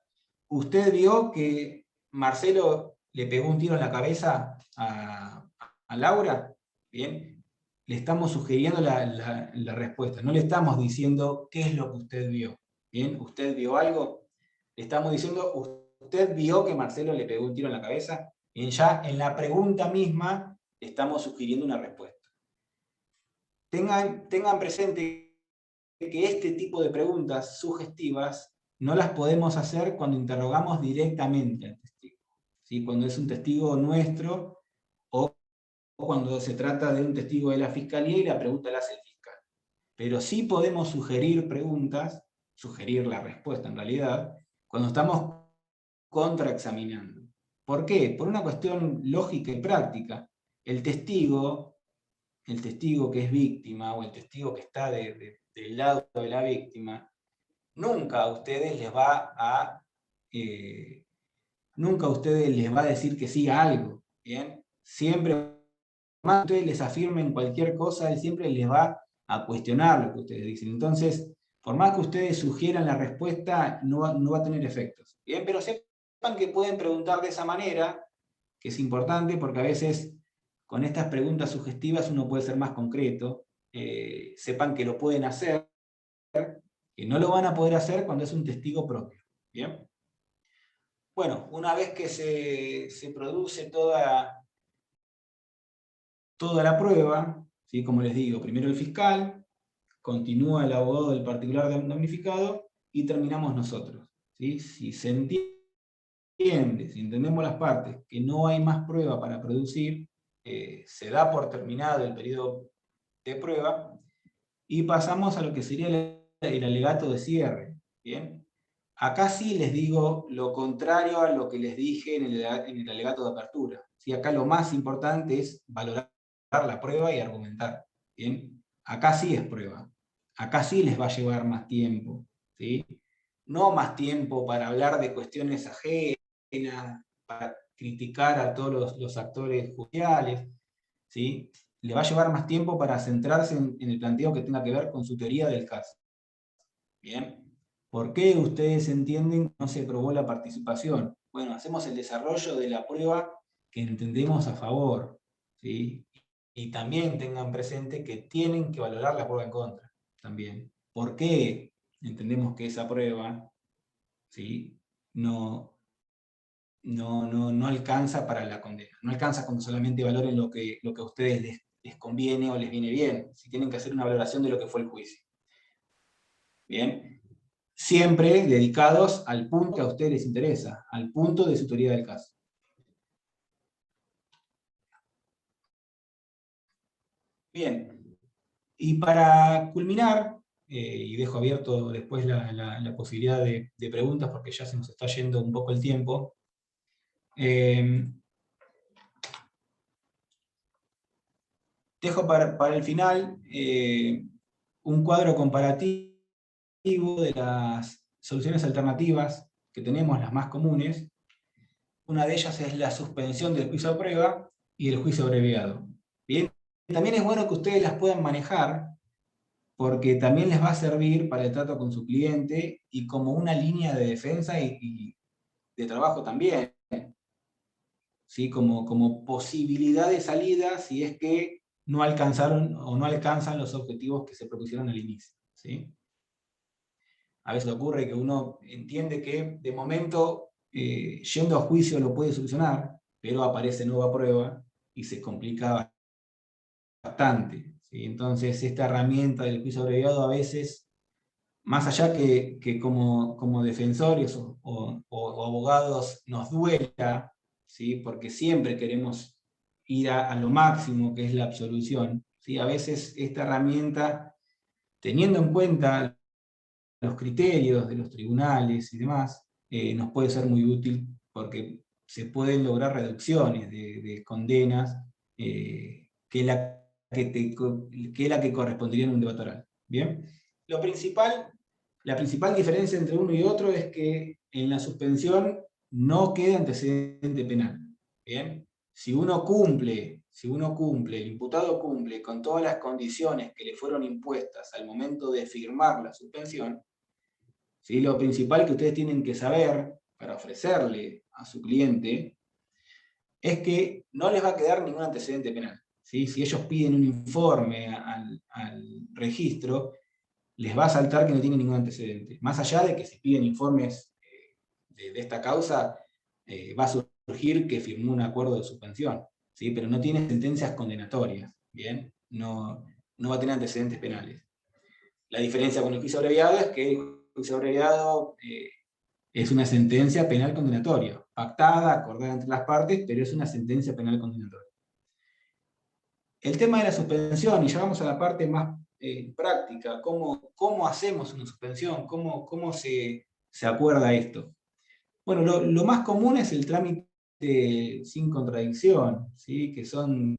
Usted vio que Marcelo le pegó un tiro en la cabeza a Laura. ¿Bien? Le estamos sugiriendo la respuesta. No le estamos diciendo qué es lo que usted vio. ¿Bien? ¿Usted vio algo? Le estamos diciendo, ¿usted vio que Marcelo le pegó un tiro en la cabeza? Bien, ya en la pregunta misma estamos sugiriendo una respuesta. Tengan presente que este tipo de preguntas sugestivas no las podemos hacer cuando interrogamos directamente al testigo. ¿Sí? Cuando es un testigo nuestro o cuando se trata de un testigo de la fiscalía y la pregunta la hace el fiscal. Pero sí podemos sugerir preguntas, sugerir la respuesta en realidad, cuando estamos contraexaminando. ¿Por qué? Por una cuestión lógica y práctica. El testigo que es víctima o el testigo que está de del lado de la víctima, nunca a ustedes les va a decir que sí a algo, ¿bien? Siempre, más ustedes les afirmen cualquier cosa, él siempre les va a cuestionar lo que ustedes dicen. Entonces, por más que ustedes sugieran la respuesta, no va a tener efectos, ¿bien? Pero sepan que pueden preguntar de esa manera, que es importante, porque a veces con estas preguntas sugestivas uno puede ser más concreto. Sepan que lo pueden hacer, que no lo van a poder hacer cuando es un testigo propio, ¿bien? Bueno, una vez que se produce toda la prueba, ¿sí? Como les digo, primero el fiscal, continúa el abogado del particular damnificado y terminamos nosotros, ¿sí? Si se entiende, si entendemos las partes, que no hay más prueba para producir, se da por terminado el periodo de prueba y pasamos a lo que sería el alegato de cierre, ¿bien? Acá sí les digo lo contrario a lo que les dije en el alegato de apertura, ¿sí? Acá lo más importante es valorar la prueba y argumentar, ¿bien? Acá sí es prueba, acá sí les va a llevar más tiempo, ¿sí? No más tiempo para hablar de cuestiones ajenas, para criticar a todos los actores judiciales, ¿sí? Le va a llevar más tiempo para centrarse en el planteo que tenga que ver con su teoría del caso. ¿Bien? ¿Por qué ustedes entienden que no se probó la participación? Bueno, hacemos el desarrollo de la prueba que entendemos a favor, ¿sí? Y también tengan presente que tienen que valorar la prueba en contra, también. ¿Por qué entendemos que esa prueba, ¿sí? no alcanza para la condena? No alcanza cuando solamente valoren lo que a ustedes les conviene o les viene bien, si tienen que hacer una valoración de lo que fue el juicio. Bien, siempre dedicados al punto que a ustedes les interesa, al punto de su teoría del caso. Bien, y para culminar, y dejo abierto después la posibilidad de preguntas porque ya se nos está yendo un poco el tiempo, dejo para el final un cuadro comparativo de las soluciones alternativas que tenemos, las más comunes. Una de ellas es la suspensión del juicio de prueba y el juicio abreviado. Bien, también es bueno que ustedes las puedan manejar, porque también les va a servir para el trato con su cliente y como una línea de defensa y de trabajo también, ¿sí? Como posibilidad de salida si es que no alcanzaron o no alcanzan los objetivos que se propusieron al inicio, ¿sí? A veces ocurre que uno entiende que de momento yendo a juicio lo puede solucionar, pero aparece nueva prueba y se complica bastante, ¿sí? Entonces esta herramienta del juicio abreviado a veces, más allá que como defensores o abogados nos duela, ¿sí? Porque siempre queremos ir a lo máximo que es la absolución, ¿sí? A veces esta herramienta, teniendo en cuenta los criterios de los tribunales y demás, nos puede ser muy útil porque se pueden lograr reducciones de condenas que es la que correspondería en un debate oral. ¿Bien? La principal diferencia entre uno y otro es que en la suspensión no queda antecedente penal. ¿Bien? Si uno cumple, el imputado cumple con todas las condiciones que le fueron impuestas al momento de firmar la suspensión, ¿sí? Lo principal que ustedes tienen que saber para ofrecerle a su cliente es que no les va a quedar ningún antecedente penal, ¿sí? Si ellos piden un informe al registro, les va a saltar que no tienen ningún antecedente. Más allá de que si piden informes de esta causa, va a surgir que firmó un acuerdo de suspensión, ¿sí? Pero no tiene sentencias condenatorias, ¿bien? No va a tener antecedentes penales. La diferencia con el juicio abreviado es que el juicio abreviado es una sentencia penal condenatoria, pactada, acordada entre las partes, pero es una sentencia penal condenatoria. El tema de la suspensión, y ya vamos a la parte más práctica, ¿cómo hacemos una suspensión? ¿Cómo se acuerda esto? Bueno, lo más común es el trámite sin contradicción, ¿sí? Que son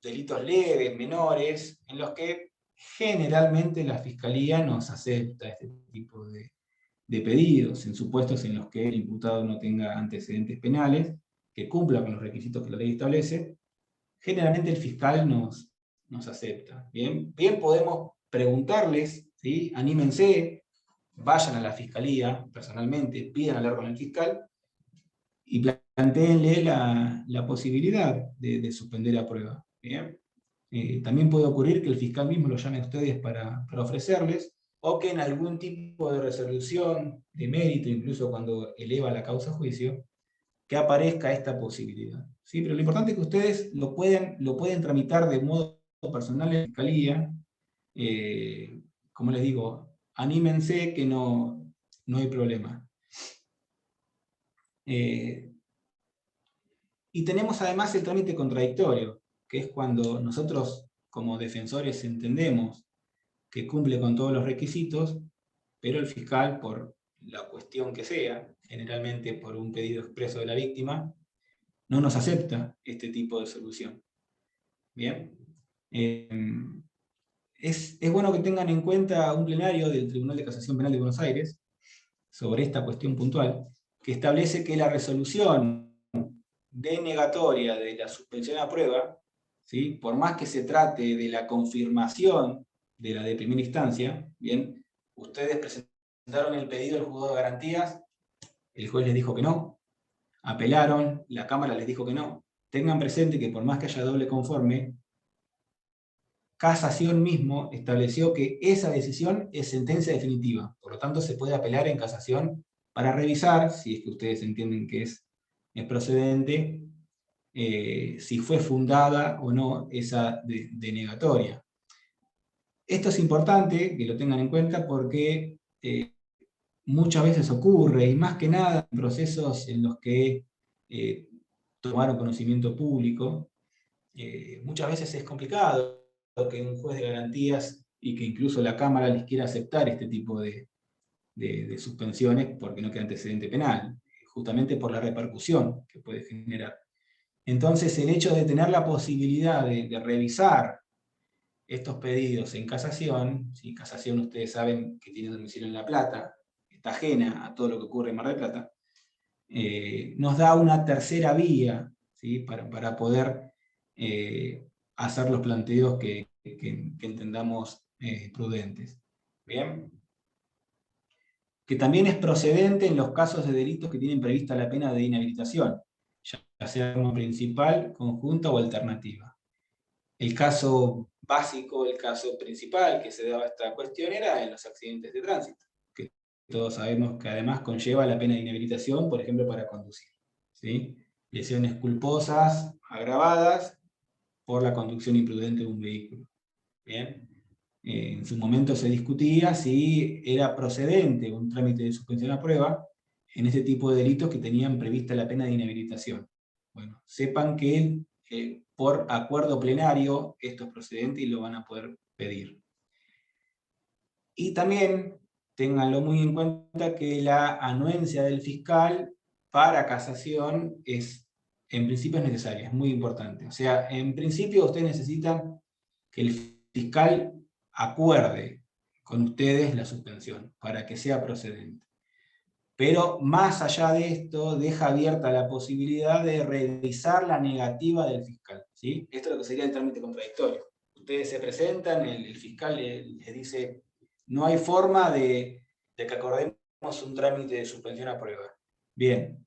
delitos leves, menores, en los que generalmente la Fiscalía nos acepta este tipo de pedidos, en supuestos en los que el imputado no tenga antecedentes penales, que cumpla con los requisitos que la ley establece. Generalmente el fiscal nos acepta. Bien, podemos preguntarles, ¿sí? Anímense, vayan a la Fiscalía personalmente, pidan hablar con el fiscal, y plantéenle la posibilidad de suspender la prueba. ¿Bien? También puede ocurrir que el fiscal mismo lo llame a ustedes para ofrecerles, o que en algún tipo de resolución, de mérito, incluso cuando eleva la causa a juicio, que aparezca esta posibilidad. ¿Sí? Pero lo importante es que ustedes lo pueden tramitar de modo personal en la Fiscalía. Como les digo, anímense que no hay problema. Y tenemos además el trámite contradictorio, que es cuando nosotros como defensores entendemos que cumple con todos los requisitos, pero el fiscal, por la cuestión que sea, generalmente por un pedido expreso de la víctima, no nos acepta este tipo de solución. Bien. Es bueno que tengan en cuenta un plenario del Tribunal de Casación Penal de Buenos Aires sobre esta cuestión puntual, que establece que la resolución denegatoria de la suspensión a prueba, ¿sí? Por más que se trate de la confirmación de la de primera instancia, bien, ustedes presentaron el pedido al juzgado de garantías, el juez les dijo que no, apelaron, la Cámara les dijo que no. Tengan presente que por más que haya doble conforme, Casación mismo estableció que esa decisión es sentencia definitiva, por lo tanto se puede apelar en casación para revisar, si es que ustedes entienden que es procedente, si fue fundada o no esa denegatoria. Esto es importante que lo tengan en cuenta porque muchas veces ocurre, y más que nada en procesos en los que tomaron conocimiento público, muchas veces es complicado que un juez de garantías y que incluso la Cámara les quiera aceptar este tipo de suspensiones porque no queda antecedente penal, justamente por la repercusión que puede generar. Entonces, el hecho de tener la posibilidad de revisar estos pedidos en casación, ¿sí? Casación ustedes saben que tiene domicilio en La Plata, está ajena a todo lo que ocurre en Mar del Plata, nos da una tercera vía, ¿sí? para poder hacer los planteos que entendamos prudentes. ¿Bien? Que también es procedente en los casos de delitos que tienen prevista la pena de inhabilitación, ya sea como principal, conjunta o alternativa. El caso básico, el caso principal que se daba esta cuestión era en los accidentes de tránsito, que todos sabemos que además conlleva la pena de inhabilitación, por ejemplo, para conducir. ¿Sí? Lesiones culposas agravadas por la conducción imprudente de un vehículo. ¿Bien? En su momento se discutía si era procedente un trámite de suspensión a prueba en este tipo de delitos que tenían prevista la pena de inhabilitación. Bueno, sepan que por acuerdo plenario esto es procedente y lo van a poder pedir. Y también ténganlo muy en cuenta que la anuencia del fiscal para casación en principio es necesaria, es muy importante. O sea, en principio ustedes necesitan que el fiscal acuerde con ustedes la suspensión para que sea procedente. Pero más allá de esto, deja abierta la posibilidad de revisar la negativa del fiscal. ¿Sí? Esto es lo que sería el trámite contradictorio. Ustedes se presentan, el fiscal les dice, no hay forma de que acordemos un trámite de suspensión a prueba. Bien,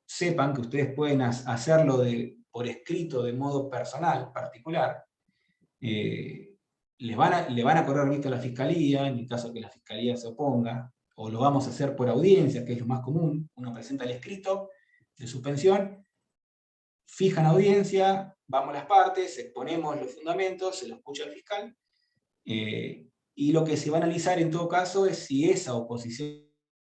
sepan que ustedes pueden hacerlo por escrito de modo personal, particular. Le van a correr visto a la fiscalía, en el caso que la fiscalía se oponga, o lo vamos a hacer por audiencia, que es lo más común. Uno presenta el escrito de suspensión, fijan audiencia, vamos las partes, exponemos los fundamentos, se lo escucha el fiscal, y lo que se va a analizar en todo caso es si esa oposición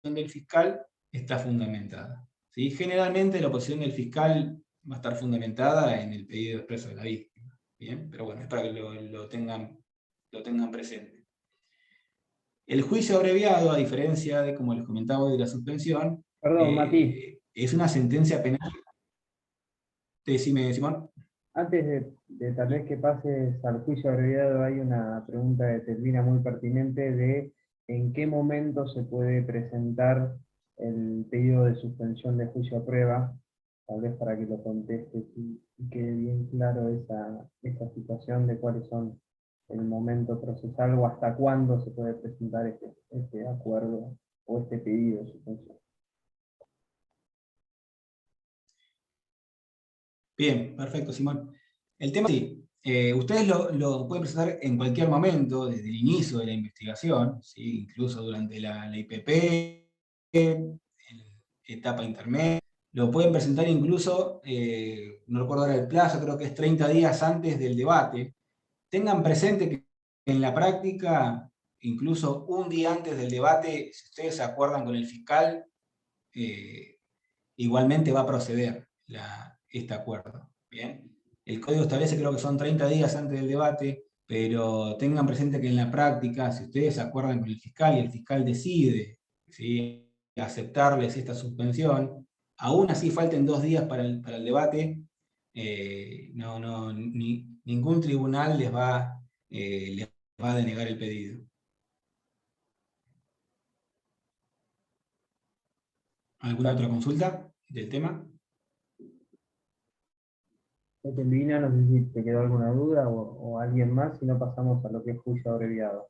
del fiscal está fundamentada. ¿Sí? Generalmente la oposición del fiscal va a estar fundamentada en el pedido expreso de la víctima. ¿Bien? Pero bueno, es para que lo tengan presente. El juicio abreviado, a diferencia de, como les comentaba hoy, de la suspensión, Perdón, Mati. es una sentencia penal. Decime, Simón. Antes de tal vez que pases al juicio abreviado, hay una pregunta de Telvina muy pertinente de en qué momento se puede presentar el pedido de suspensión de juicio a prueba, tal vez para que lo contestes y quede bien claro esa situación de cuáles son el momento procesal o hasta cuándo se puede presentar este acuerdo o este pedido de suspensión. Bien, perfecto, Simón. El tema sí, ustedes lo pueden presentar en cualquier momento, desde el inicio de la investigación, ¿sí? Incluso durante la IPP, en etapa intermedia. Lo pueden presentar incluso, no recuerdo ahora el plazo, creo que es 30 días antes del debate. Tengan presente que en la práctica, incluso un día antes del debate, si ustedes se acuerdan con el fiscal, igualmente va a proceder este acuerdo. ¿Bien? El código establece, creo que son 30 días antes del debate, pero tengan presente que en la práctica, si ustedes se acuerdan con el fiscal y el fiscal decide, ¿sí?, aceptarles esta suspensión, aún así falten 2 días para el debate, ningún tribunal les va a denegar el pedido. ¿Alguna otra consulta del tema? Telvina, no sé si te quedó alguna duda o alguien más, si no pasamos a lo que es juicio abreviado.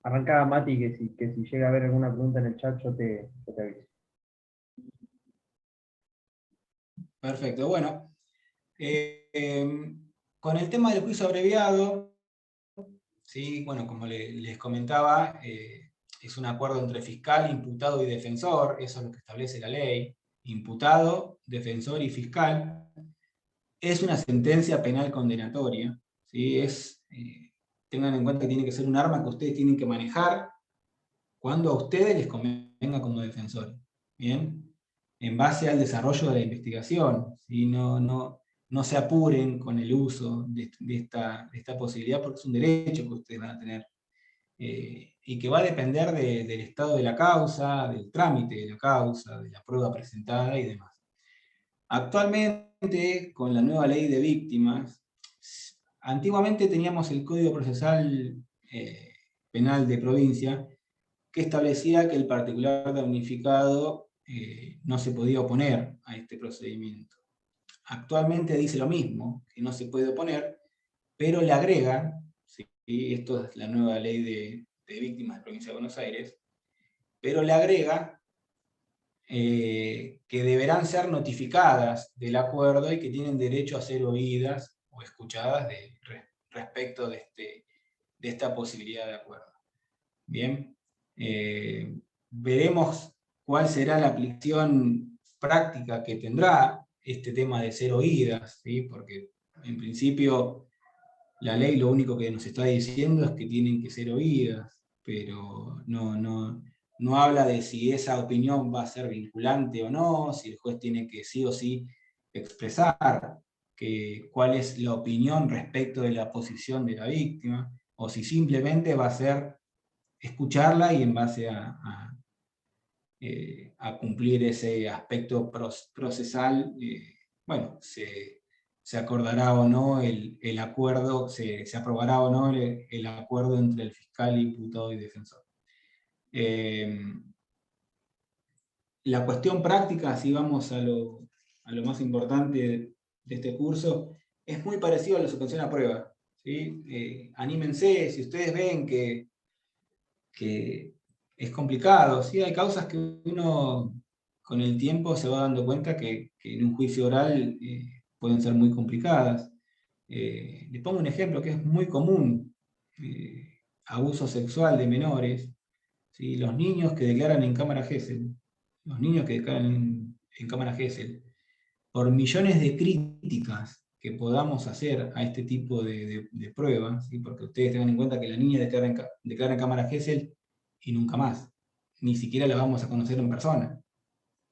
Arrancaba Mati, que si llega a haber alguna pregunta en el chat, yo te aviso. Perfecto, bueno. Con el tema del juicio abreviado, ¿sí? Bueno, como les comentaba, es un acuerdo entre fiscal, imputado y defensor, eso es lo que establece la ley. Imputado, defensor y fiscal. Es una sentencia penal condenatoria, ¿sí? Tengan en cuenta que tiene que ser un arma que ustedes tienen que manejar cuando a ustedes les convenga como defensores, ¿bien? En base al desarrollo de la investigación, ¿sí? No se apuren con el uso de esta posibilidad porque es un derecho que ustedes van a tener y que va a depender del estado de la causa, del trámite de la causa, de la prueba presentada y demás. Actualmente, con la nueva ley de víctimas, antiguamente teníamos el Código Procesal Penal de provincia, que establecía que el particular damnificado no se podía oponer a este procedimiento. Actualmente dice lo mismo, que no se puede oponer, pero le agrega, ¿sí?, esto es la nueva ley de víctimas de provincia de Buenos Aires, pero le agrega que deberán ser notificadas del acuerdo y que tienen derecho a ser oídas o escuchadas respecto de esta posibilidad de acuerdo. Bien, veremos cuál será la aplicación práctica que tendrá este tema de ser oídas, ¿sí? Porque en principio la ley lo único que nos está diciendo es que tienen que ser oídas, pero no habla de si esa opinión va a ser vinculante o no, si el juez tiene que sí o sí expresar cuál es la opinión respecto de la posición de la víctima, o si simplemente va a ser escucharla y en base a cumplir ese aspecto procesal, bueno, se acordará o no el acuerdo, se aprobará o no el acuerdo entre el fiscal, imputado y defensor. La cuestión práctica, si vamos a lo más importante de este curso, es muy parecido a la suspensión a prueba, ¿sí? Anímense, si ustedes ven que es complicado, ¿sí? Hay causas que uno con el tiempo se va dando cuenta que en un juicio oral pueden ser muy complicadas. Les pongo un ejemplo que es muy común: abuso sexual de menores, ¿sí? Los niños que declaran en cámara Gesell, cámara Gesell, por millones de críticas que podamos hacer a este tipo de pruebas, ¿sí? Porque ustedes tengan en cuenta que la niña declara en cámara Gesell y nunca más, ni siquiera la vamos a conocer en persona,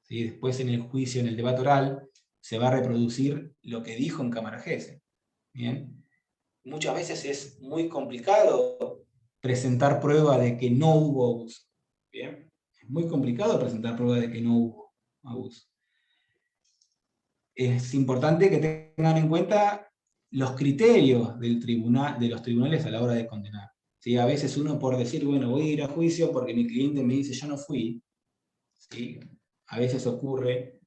¿sí? Después en el juicio, en el debate oral, se va a reproducir lo que dijo en cámara Gesell. ¿Bien? Muchas veces es muy complicado presentar prueba de que no hubo abuso. ¿Bien? Es muy complicado presentar prueba de que no hubo abuso. es importante que tengan en cuenta los criterios del tribunal, de los tribunales a la hora de condenar. ¿Sí? A veces uno por decir, bueno, voy a ir a juicio porque mi cliente me dice yo no fui, ¿sí? A veces ocurre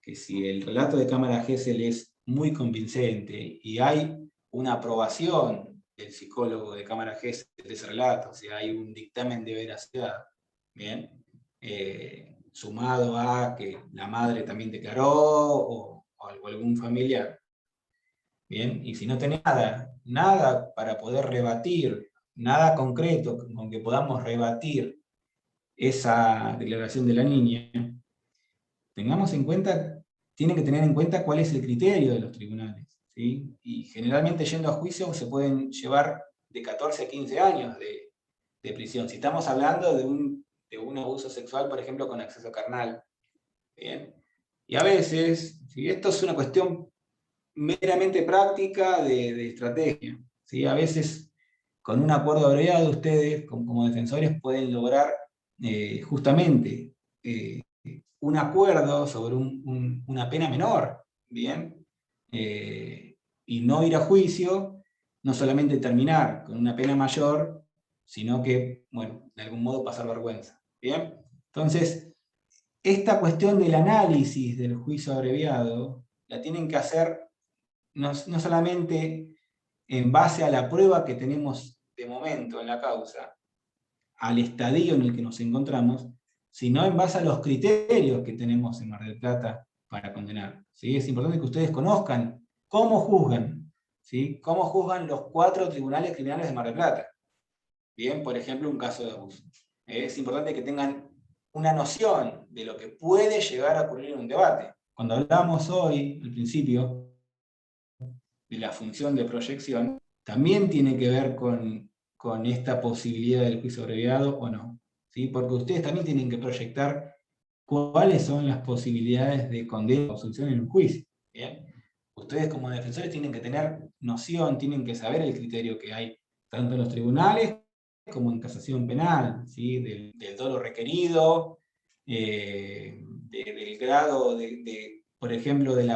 que si el relato de Cámara Gesell es muy convincente y hay una aprobación del psicólogo de Cámara Gesell de ese relato, o sea, hay un dictamen de veracidad, ¿bien? Sumado a que la madre también declaró o algún familiar, ¿bien? Y si no tenés nada para poder rebatir, nada concreto con que podamos rebatir esa declaración de la niña, tengamos en cuenta, tienen que tener en cuenta cuál es el criterio de los tribunales, ¿sí? Y generalmente yendo a juicio se pueden llevar de 14 a 15 años de prisión. Si estamos hablando de un abuso sexual, por ejemplo, con acceso carnal, ¿bien? Y a veces, ¿sí? Esto es una cuestión meramente práctica de estrategia, ¿sí? A veces con un acuerdo abreviado ustedes, como defensores, pueden lograr justamente un acuerdo sobre una pena menor, ¿bien? Y no ir a juicio, no solamente terminar con una pena mayor, sino que, bueno, de algún modo pasar vergüenza, ¿bien? Entonces, esta cuestión del análisis del juicio abreviado la tienen que hacer no solamente en base a la prueba que tenemos de momento en la causa, al estadio en el que nos encontramos, sino en base a los criterios que tenemos en Mar del Plata para condenar. ¿Sí? Es importante que ustedes conozcan cómo juzgan, ¿sí? Cómo juzgan los 4 tribunales criminales de Mar del Plata. Bien, por ejemplo, un caso de abuso. Es importante que tengan una noción de lo que puede llegar a ocurrir en un debate. Cuando hablamos hoy, al principio, de la función de proyección, también tiene que ver con esta posibilidad del juicio abreviado o no. ¿Sí? Porque ustedes también tienen que proyectar cuáles son las posibilidades de condena o absolución en un juicio. ¿Bien? Ustedes como defensores tienen que tener noción, tienen que saber el criterio que hay, tanto en los tribunales como en casación penal, ¿sí? del dolo requerido, del grado por ejemplo, del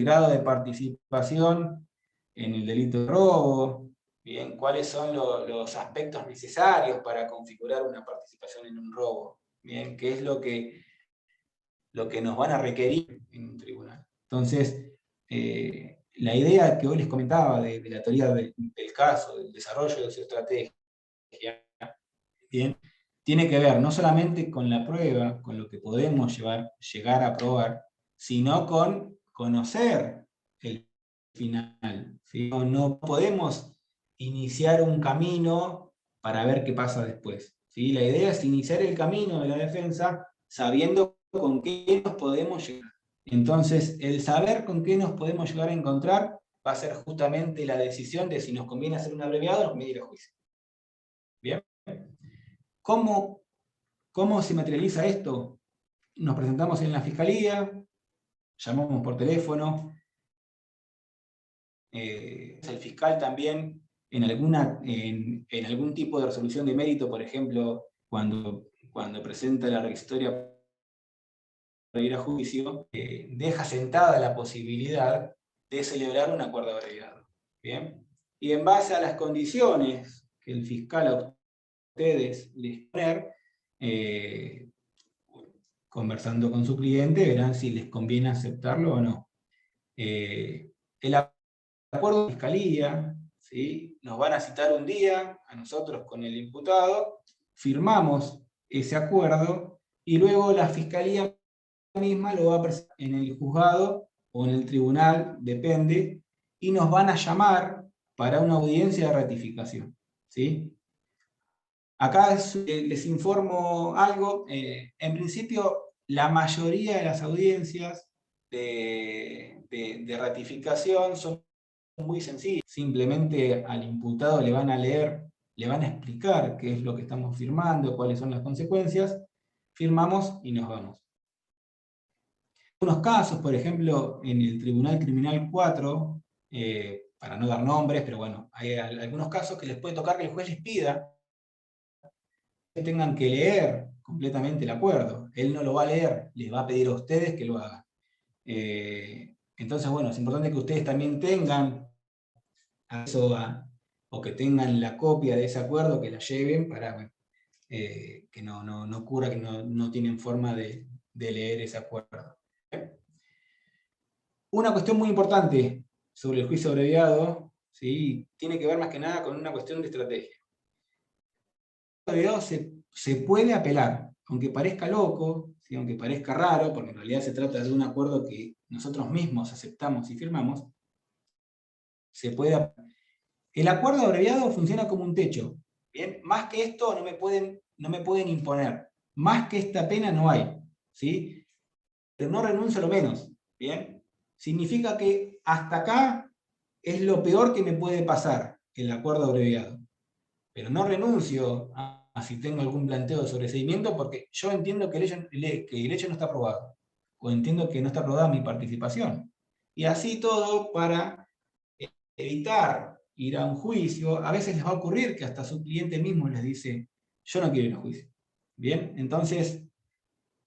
grado de participación en el delito de robo, ¿bien? ¿Cuáles son los aspectos necesarios para configurar una participación en un robo? ¿Bien? ¿Qué es lo que nos van a requerir en un tribunal? Entonces, la idea que hoy les comentaba de la teoría del caso, del desarrollo de su estrategia, ¿bien? Tiene que ver no solamente con la prueba, con lo que podemos llegar a probar, sino con conocer el final. ¿Sí? No podemos iniciar un camino para ver qué pasa después. ¿Sí? La idea es iniciar el camino de la defensa sabiendo con qué nos podemos llegar. Entonces, el saber con qué nos podemos llegar a encontrar va a ser justamente la decisión de si nos conviene hacer un abreviado o nos conviene ir a juicio. ¿Bien? ¿Cómo se materializa esto? Nos presentamos en la fiscalía, llamamos por teléfono, el fiscal también en algún tipo de resolución de mérito, por ejemplo, cuando presenta la requisitoria para ir a juicio, deja sentada la posibilidad de celebrar un acuerdo abreviado. ¿Bien? Y en base a las condiciones que el fiscal a ustedes les poner, conversando con su cliente, verán si les conviene aceptarlo o no. El acuerdo de fiscalía, ¿sí? Nos van a citar un día a nosotros con el imputado, firmamos ese acuerdo y luego la fiscalía misma lo va a presentar en el juzgado o en el tribunal, depende, y nos van a llamar para una audiencia de ratificación. ¿Sí? Acá les informo algo. En principio, la mayoría de las audiencias de ratificación son muy sencillas. Simplemente al imputado le van a leer, le van a explicar qué es lo que estamos firmando, cuáles son las consecuencias, firmamos y nos vamos. En algunos casos, por ejemplo, en el Tribunal Criminal 4, para no dar nombres, pero bueno, hay algunos casos que les puede tocar que el juez les pida que tengan que leer completamente el acuerdo. Él no lo va a leer, les va a pedir a ustedes que lo hagan. Entonces, bueno, es importante que ustedes también tengan acceso o que tengan la copia de ese acuerdo, que la lleven para, bueno, que no ocurra que no tienen forma de leer ese acuerdo. Una cuestión muy importante sobre el juicio abreviado, ¿sí? Tiene que ver más que nada con una cuestión de estrategia. El juicio abreviado se puede apelar, aunque parezca loco, ¿sí? Aunque parezca raro, porque en realidad se trata de un acuerdo que nosotros mismos aceptamos y firmamos, se puede apelar. El acuerdo abreviado funciona como un techo. ¿Bien? Más que esto no me pueden imponer. Más que esta pena no hay. ¿Sí? Pero no renuncio a lo menos. ¿Bien? Significa que hasta acá es lo peor que me puede pasar, el acuerdo abreviado. Pero no renuncio a si tengo algún planteo de sobreseimiento, porque yo entiendo que el hecho no está aprobado. O entiendo que no está aprobada mi participación. Y así todo para evitar ir a un juicio. A veces les va a ocurrir que hasta su cliente mismo les dice, yo no quiero ir a juicio. Bien, entonces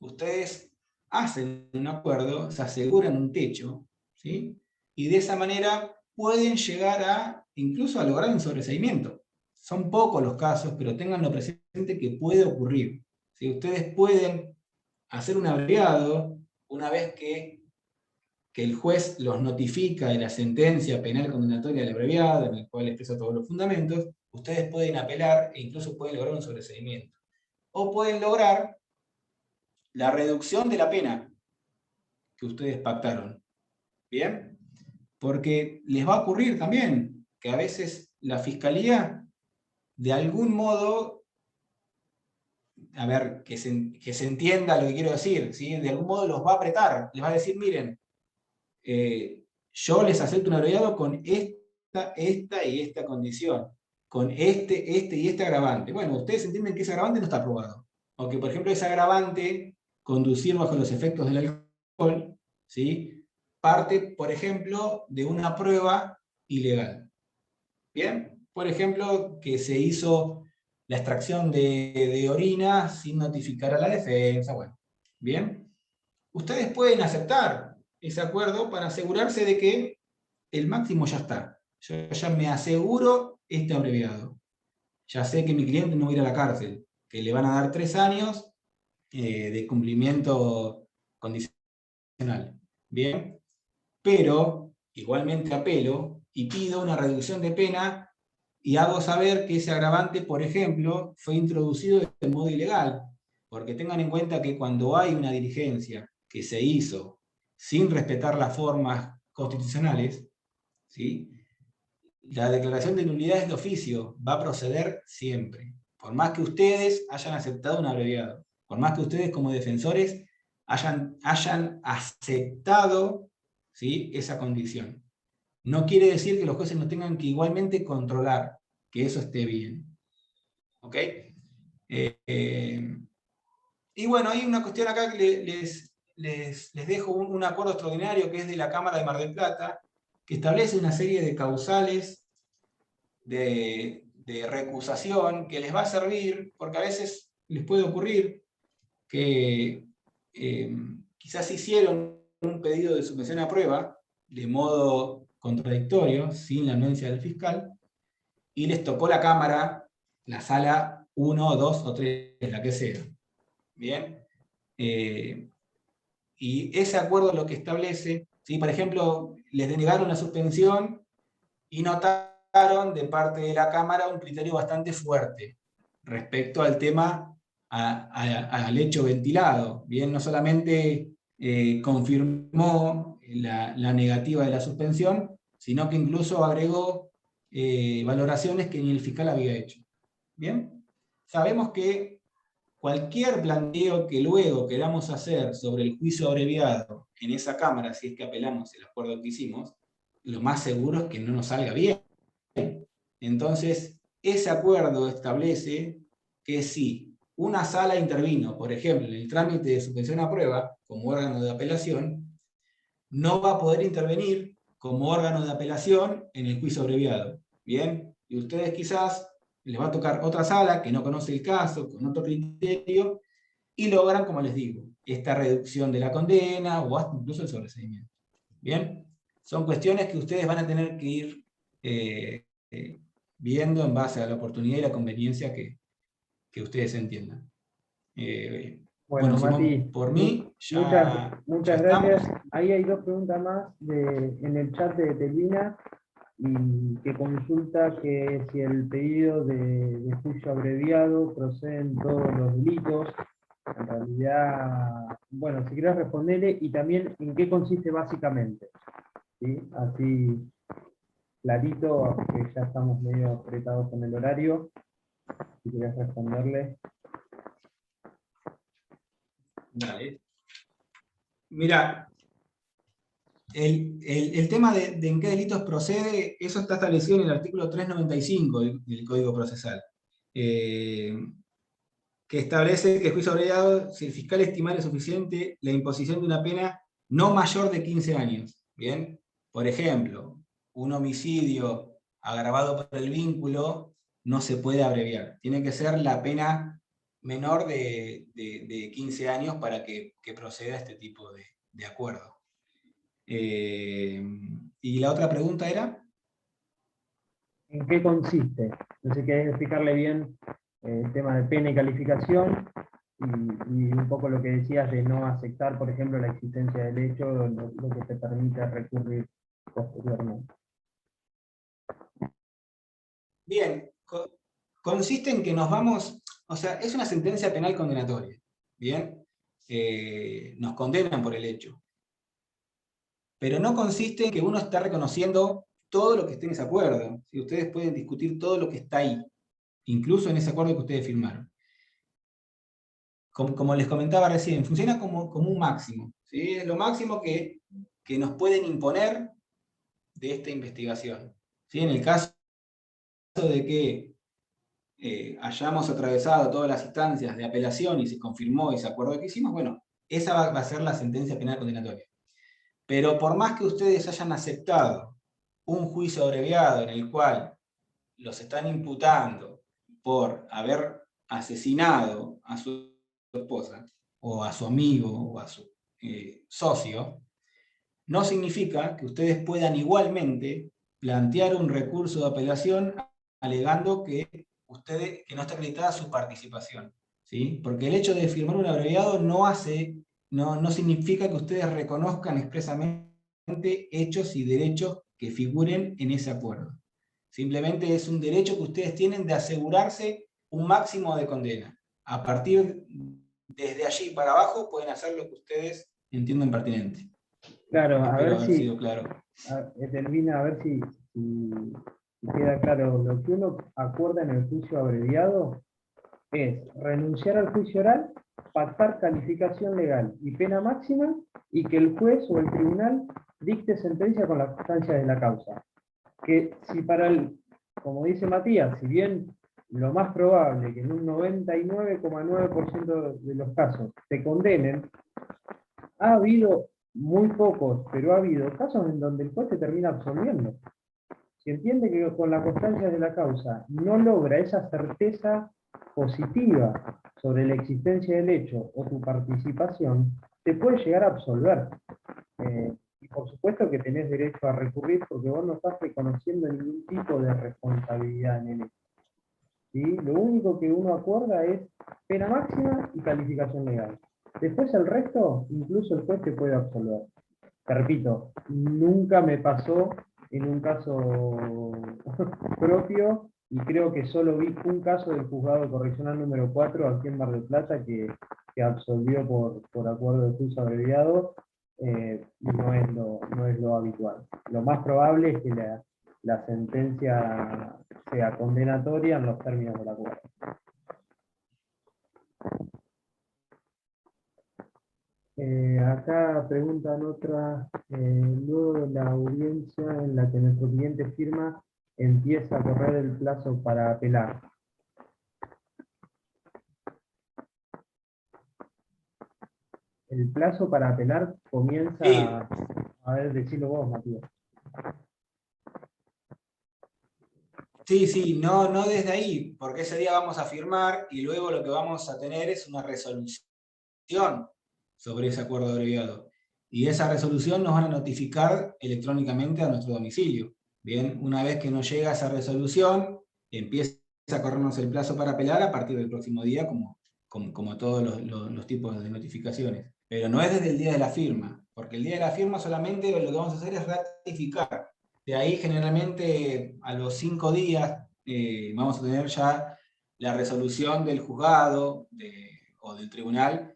ustedes hacen un acuerdo, se aseguran un techo, ¿sí? Y de esa manera pueden llegar incluso a lograr un sobreseimiento. Son pocos los casos, pero tenganlo presente que puede ocurrir. ¿Sí? Ustedes pueden hacer un abreviado una vez que el juez los notifica de la sentencia penal condenatoria del abreviado, en el cual expresa todos los fundamentos. Ustedes pueden apelar e incluso pueden lograr un sobreseimiento. O pueden lograr la reducción de la pena que ustedes pactaron. ¿Bien? Porque les va a ocurrir también que a veces la fiscalía, de algún modo, a ver, que se entienda lo que quiero decir, ¿sí? De algún modo los va a apretar, les va a decir, miren, yo les acepto un abreviado con esta y esta condición, con este y este agravante. Bueno, ustedes entienden que ese agravante no está aprobado. O que, por ejemplo, ese agravante, conducir bajo los efectos del alcohol, ¿sí? Parte, por ejemplo, de una prueba ilegal. ¿Bien? Por ejemplo, que se hizo la extracción de orina sin notificar a la defensa. Bueno, ¿bien? Ustedes pueden aceptar ese acuerdo para asegurarse de que el máximo ya está. Yo ya me aseguro este abreviado. Ya sé que mi cliente no va a ir a la cárcel, que le van a dar 3 años de cumplimiento condicional. Bien, pero igualmente apelo y pido una reducción de pena y hago saber que ese agravante, por ejemplo, fue introducido de modo ilegal. Porque tengan en cuenta que cuando hay una diligencia que se hizo sin respetar las formas constitucionales, ¿sí? La declaración de nulidades de oficio va a proceder siempre. Por más que ustedes hayan aceptado un abreviado, por más que ustedes como defensores hayan aceptado, ¿sí? Esa condición. No quiere decir que los jueces no tengan que igualmente controlar que eso esté bien. ¿Ok? Y bueno, hay una cuestión acá que les dejo un acuerdo extraordinario que es de la Cámara de Mar del Plata, que establece una serie de causales de recusación que les va a servir, porque a veces les puede ocurrir que quizás hicieron un pedido de suspensión a prueba de modo contradictorio, sin la anuencia del fiscal, y les tocó la Cámara, la sala 1, 2 o 3, la que sea. Bien. Y ese acuerdo lo que establece, ¿sí? Por ejemplo, les denegaron la suspensión y notaron de parte de la Cámara un criterio bastante fuerte respecto al tema, al hecho ventilado. Bien, no solamente confirmó la negativa de la suspensión, sino que incluso agregó valoraciones que ni el fiscal había hecho. Bien, sabemos que cualquier planteo que luego queramos hacer sobre el juicio abreviado en esa Cámara, si es que apelamos el acuerdo que hicimos, lo más seguro es que no nos salga bien. Entonces, ese acuerdo establece que si una sala intervino, por ejemplo, en el trámite de suspensión a prueba, como órgano de apelación, no va a poder intervenir como órgano de apelación en el juicio abreviado. ¿Bien? Y ustedes quizás les va a tocar otra sala que no conoce el caso, con otro criterio, y logran, como les digo, esta reducción de la condena o hasta incluso el sobreseimiento. ¿Bien? Son cuestiones que ustedes van a tener que ir viendo en base a la oportunidad y la conveniencia que ustedes entiendan. Bueno, Simón, Mati, por mí ya muchas estamos. gracias. Ahí hay dos preguntas más en el chat de Telvina, y que consulta que si el pedido de juicio abreviado procede en todos los delitos. En realidad, bueno, si quieres responderle, y también en qué consiste básicamente. ¿Sí? Así clarito, que ya estamos medio apretados con el horario. Si quieres responderle. Dale. Mira, el tema de en qué delitos procede, eso está establecido en el artículo 395 del Código Procesal, que establece que el juicio abreviado, si el fiscal estimare suficiente la imposición de una pena no mayor de 15 años. ¿Bien? Por ejemplo, un homicidio agravado por el vínculo no se puede abreviar. Tiene que ser la pena menor de 15 años para que proceda este tipo de acuerdo. Y la otra pregunta era... ¿En qué consiste? Entonces, querés explicarle bien el tema de pena y calificación, y un poco lo que decías de no aceptar, por ejemplo, la existencia del hecho, lo que te permite recurrir posteriormente. Bien, consiste en que nos vamos, o sea, es una sentencia penal condenatoria, ¿bien? Nos condenan por el hecho. Pero no consiste en que uno está reconociendo todo lo que esté en ese acuerdo. Si ustedes pueden discutir todo lo que está ahí, incluso en ese acuerdo que ustedes firmaron. Como les comentaba recién, funciona como un máximo, ¿sí? Es lo máximo que nos pueden imponer de esta investigación, ¿sí? En el caso de que hayamos atravesado todas las instancias de apelación y se confirmó ese acuerdo que hicimos, bueno, esa va a ser la sentencia penal condenatoria. Pero por más que ustedes hayan aceptado un juicio abreviado en el cual los están imputando por haber asesinado a su esposa, o a su amigo, o a su socio, no significa que ustedes puedan igualmente plantear un recurso de apelación alegando que no está acreditada su participación, ¿sí? Porque el hecho de firmar un abreviado no significa que ustedes reconozcan expresamente hechos y derechos que figuren en ese acuerdo. Simplemente es un derecho que ustedes tienen de asegurarse un máximo de condena. A partir desde allí para abajo pueden hacer lo que ustedes entiendan pertinente. Claro, a Espero ver haber si, sido claro. Etelvina, a ver si queda claro. Lo que uno acuerda en el juicio abreviado es renunciar al juicio oral, pactar calificación legal y pena máxima, y que el juez o el tribunal dicte sentencia con la constancia de la causa. Que si como dice Matías, si bien lo más probable que en un 99,9% de los casos te condenen, ha habido muy pocos, pero ha habido casos en donde el juez te termina absolviendo. Si entiende que con la constancia de la causa no logra esa certeza positiva sobre la existencia del hecho o tu participación, te puede llegar a absolver. Y por supuesto que tenés derecho a recurrir, porque vos no estás reconociendo ningún tipo de responsabilidad en el hecho. ¿Sí? Lo único que uno acuerda es pena máxima y calificación legal. Después el resto, incluso el juez te puede absolver. Te repito, nunca me pasó en un caso propio, y creo que solo vi un caso del juzgado correccional número 4 aquí en Mar del Plata que absolvió por acuerdo de juicio abreviado, y no es lo habitual. Lo más probable es que la sentencia sea condenatoria en los términos del acuerdo. Acá preguntan otra, luego de la audiencia en la que nuestro cliente firma, empieza a correr el plazo para apelar. El plazo para apelar comienza, Sí. a ver, decilo vos, Matías. Sí, no desde ahí, porque ese día vamos a firmar y luego lo que vamos a tener es una resolución sobre ese acuerdo abreviado. Y esa resolución nos van a notificar electrónicamente a nuestro domicilio. Bien, una vez que nos llega esa resolución, empieza a corrernos el plazo para apelar a partir del próximo día, como todos los tipos de notificaciones. Pero no es desde el día de la firma, porque el día de la firma solamente lo que vamos a hacer es ratificar. De ahí generalmente a los 5 días vamos a tener ya la resolución del juzgado o del tribunal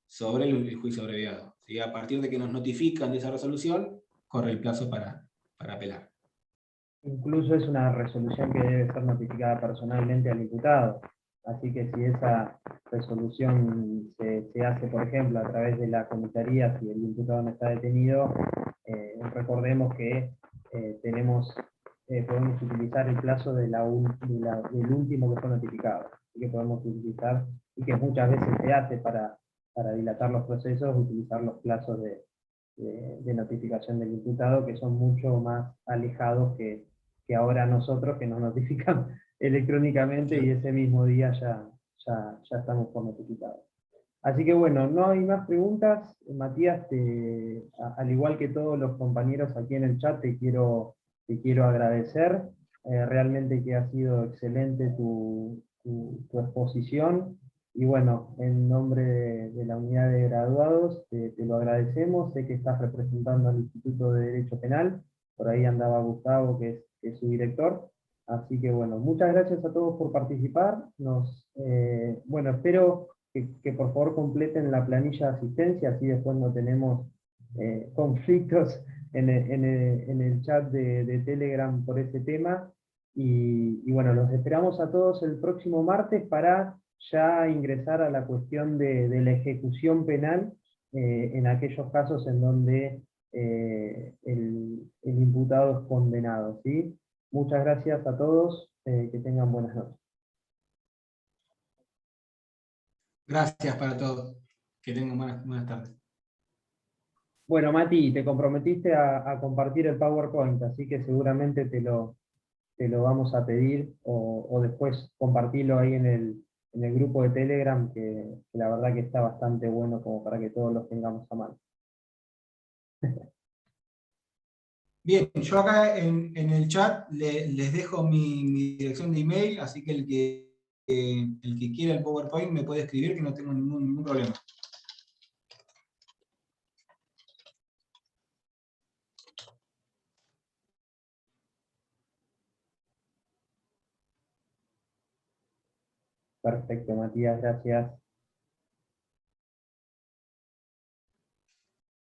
sobre el juicio abreviado. ¿Sí? A partir de que nos notifican de esa resolución, corre el plazo para apelar. Incluso es una resolución que debe ser notificada personalmente al imputado. Así que si esa resolución se hace, por ejemplo, a través de la comisaría, si el imputado no está detenido, recordemos que podemos utilizar el plazo del último que fue notificado. Así que podemos utilizar, y que muchas veces se hace para dilatar los procesos, utilizar los plazos de notificación del imputado, que son mucho más alejados que ahora nosotros, que nos notifican electrónicamente y ese mismo día ya estamos por notificados. Así que bueno, no hay más preguntas. Matías, al igual que todos los compañeros aquí en el chat, te quiero agradecer. Realmente que ha sido excelente tu exposición. Y bueno, en nombre de la unidad de graduados, te lo agradecemos. Sé que estás representando al Instituto de Derecho Penal. Por ahí andaba Gustavo, que es su director. Así que bueno, muchas gracias a todos por participar. Bueno, espero que por favor completen la planilla de asistencia, así después no tenemos conflictos en el chat de Telegram por ese tema. Y bueno, los esperamos a todos el próximo martes para ya ingresar a la cuestión de la ejecución penal en aquellos casos en donde el imputado es condenado, ¿sí? Muchas gracias a todos, que tengan buenas noches. Gracias para todos. Que tengan buenas tardes. Bueno, Mati, te comprometiste a compartir el PowerPoint, así que seguramente te lo vamos a pedir, o después compartirlo ahí en el grupo de Telegram, que la verdad que está bastante bueno como para que todos los tengamos a mano. Bien, yo acá en el chat les dejo mi dirección de email, así que el que quiera el PowerPoint me puede escribir, que no tengo ningún problema. Perfecto, Matías, gracias.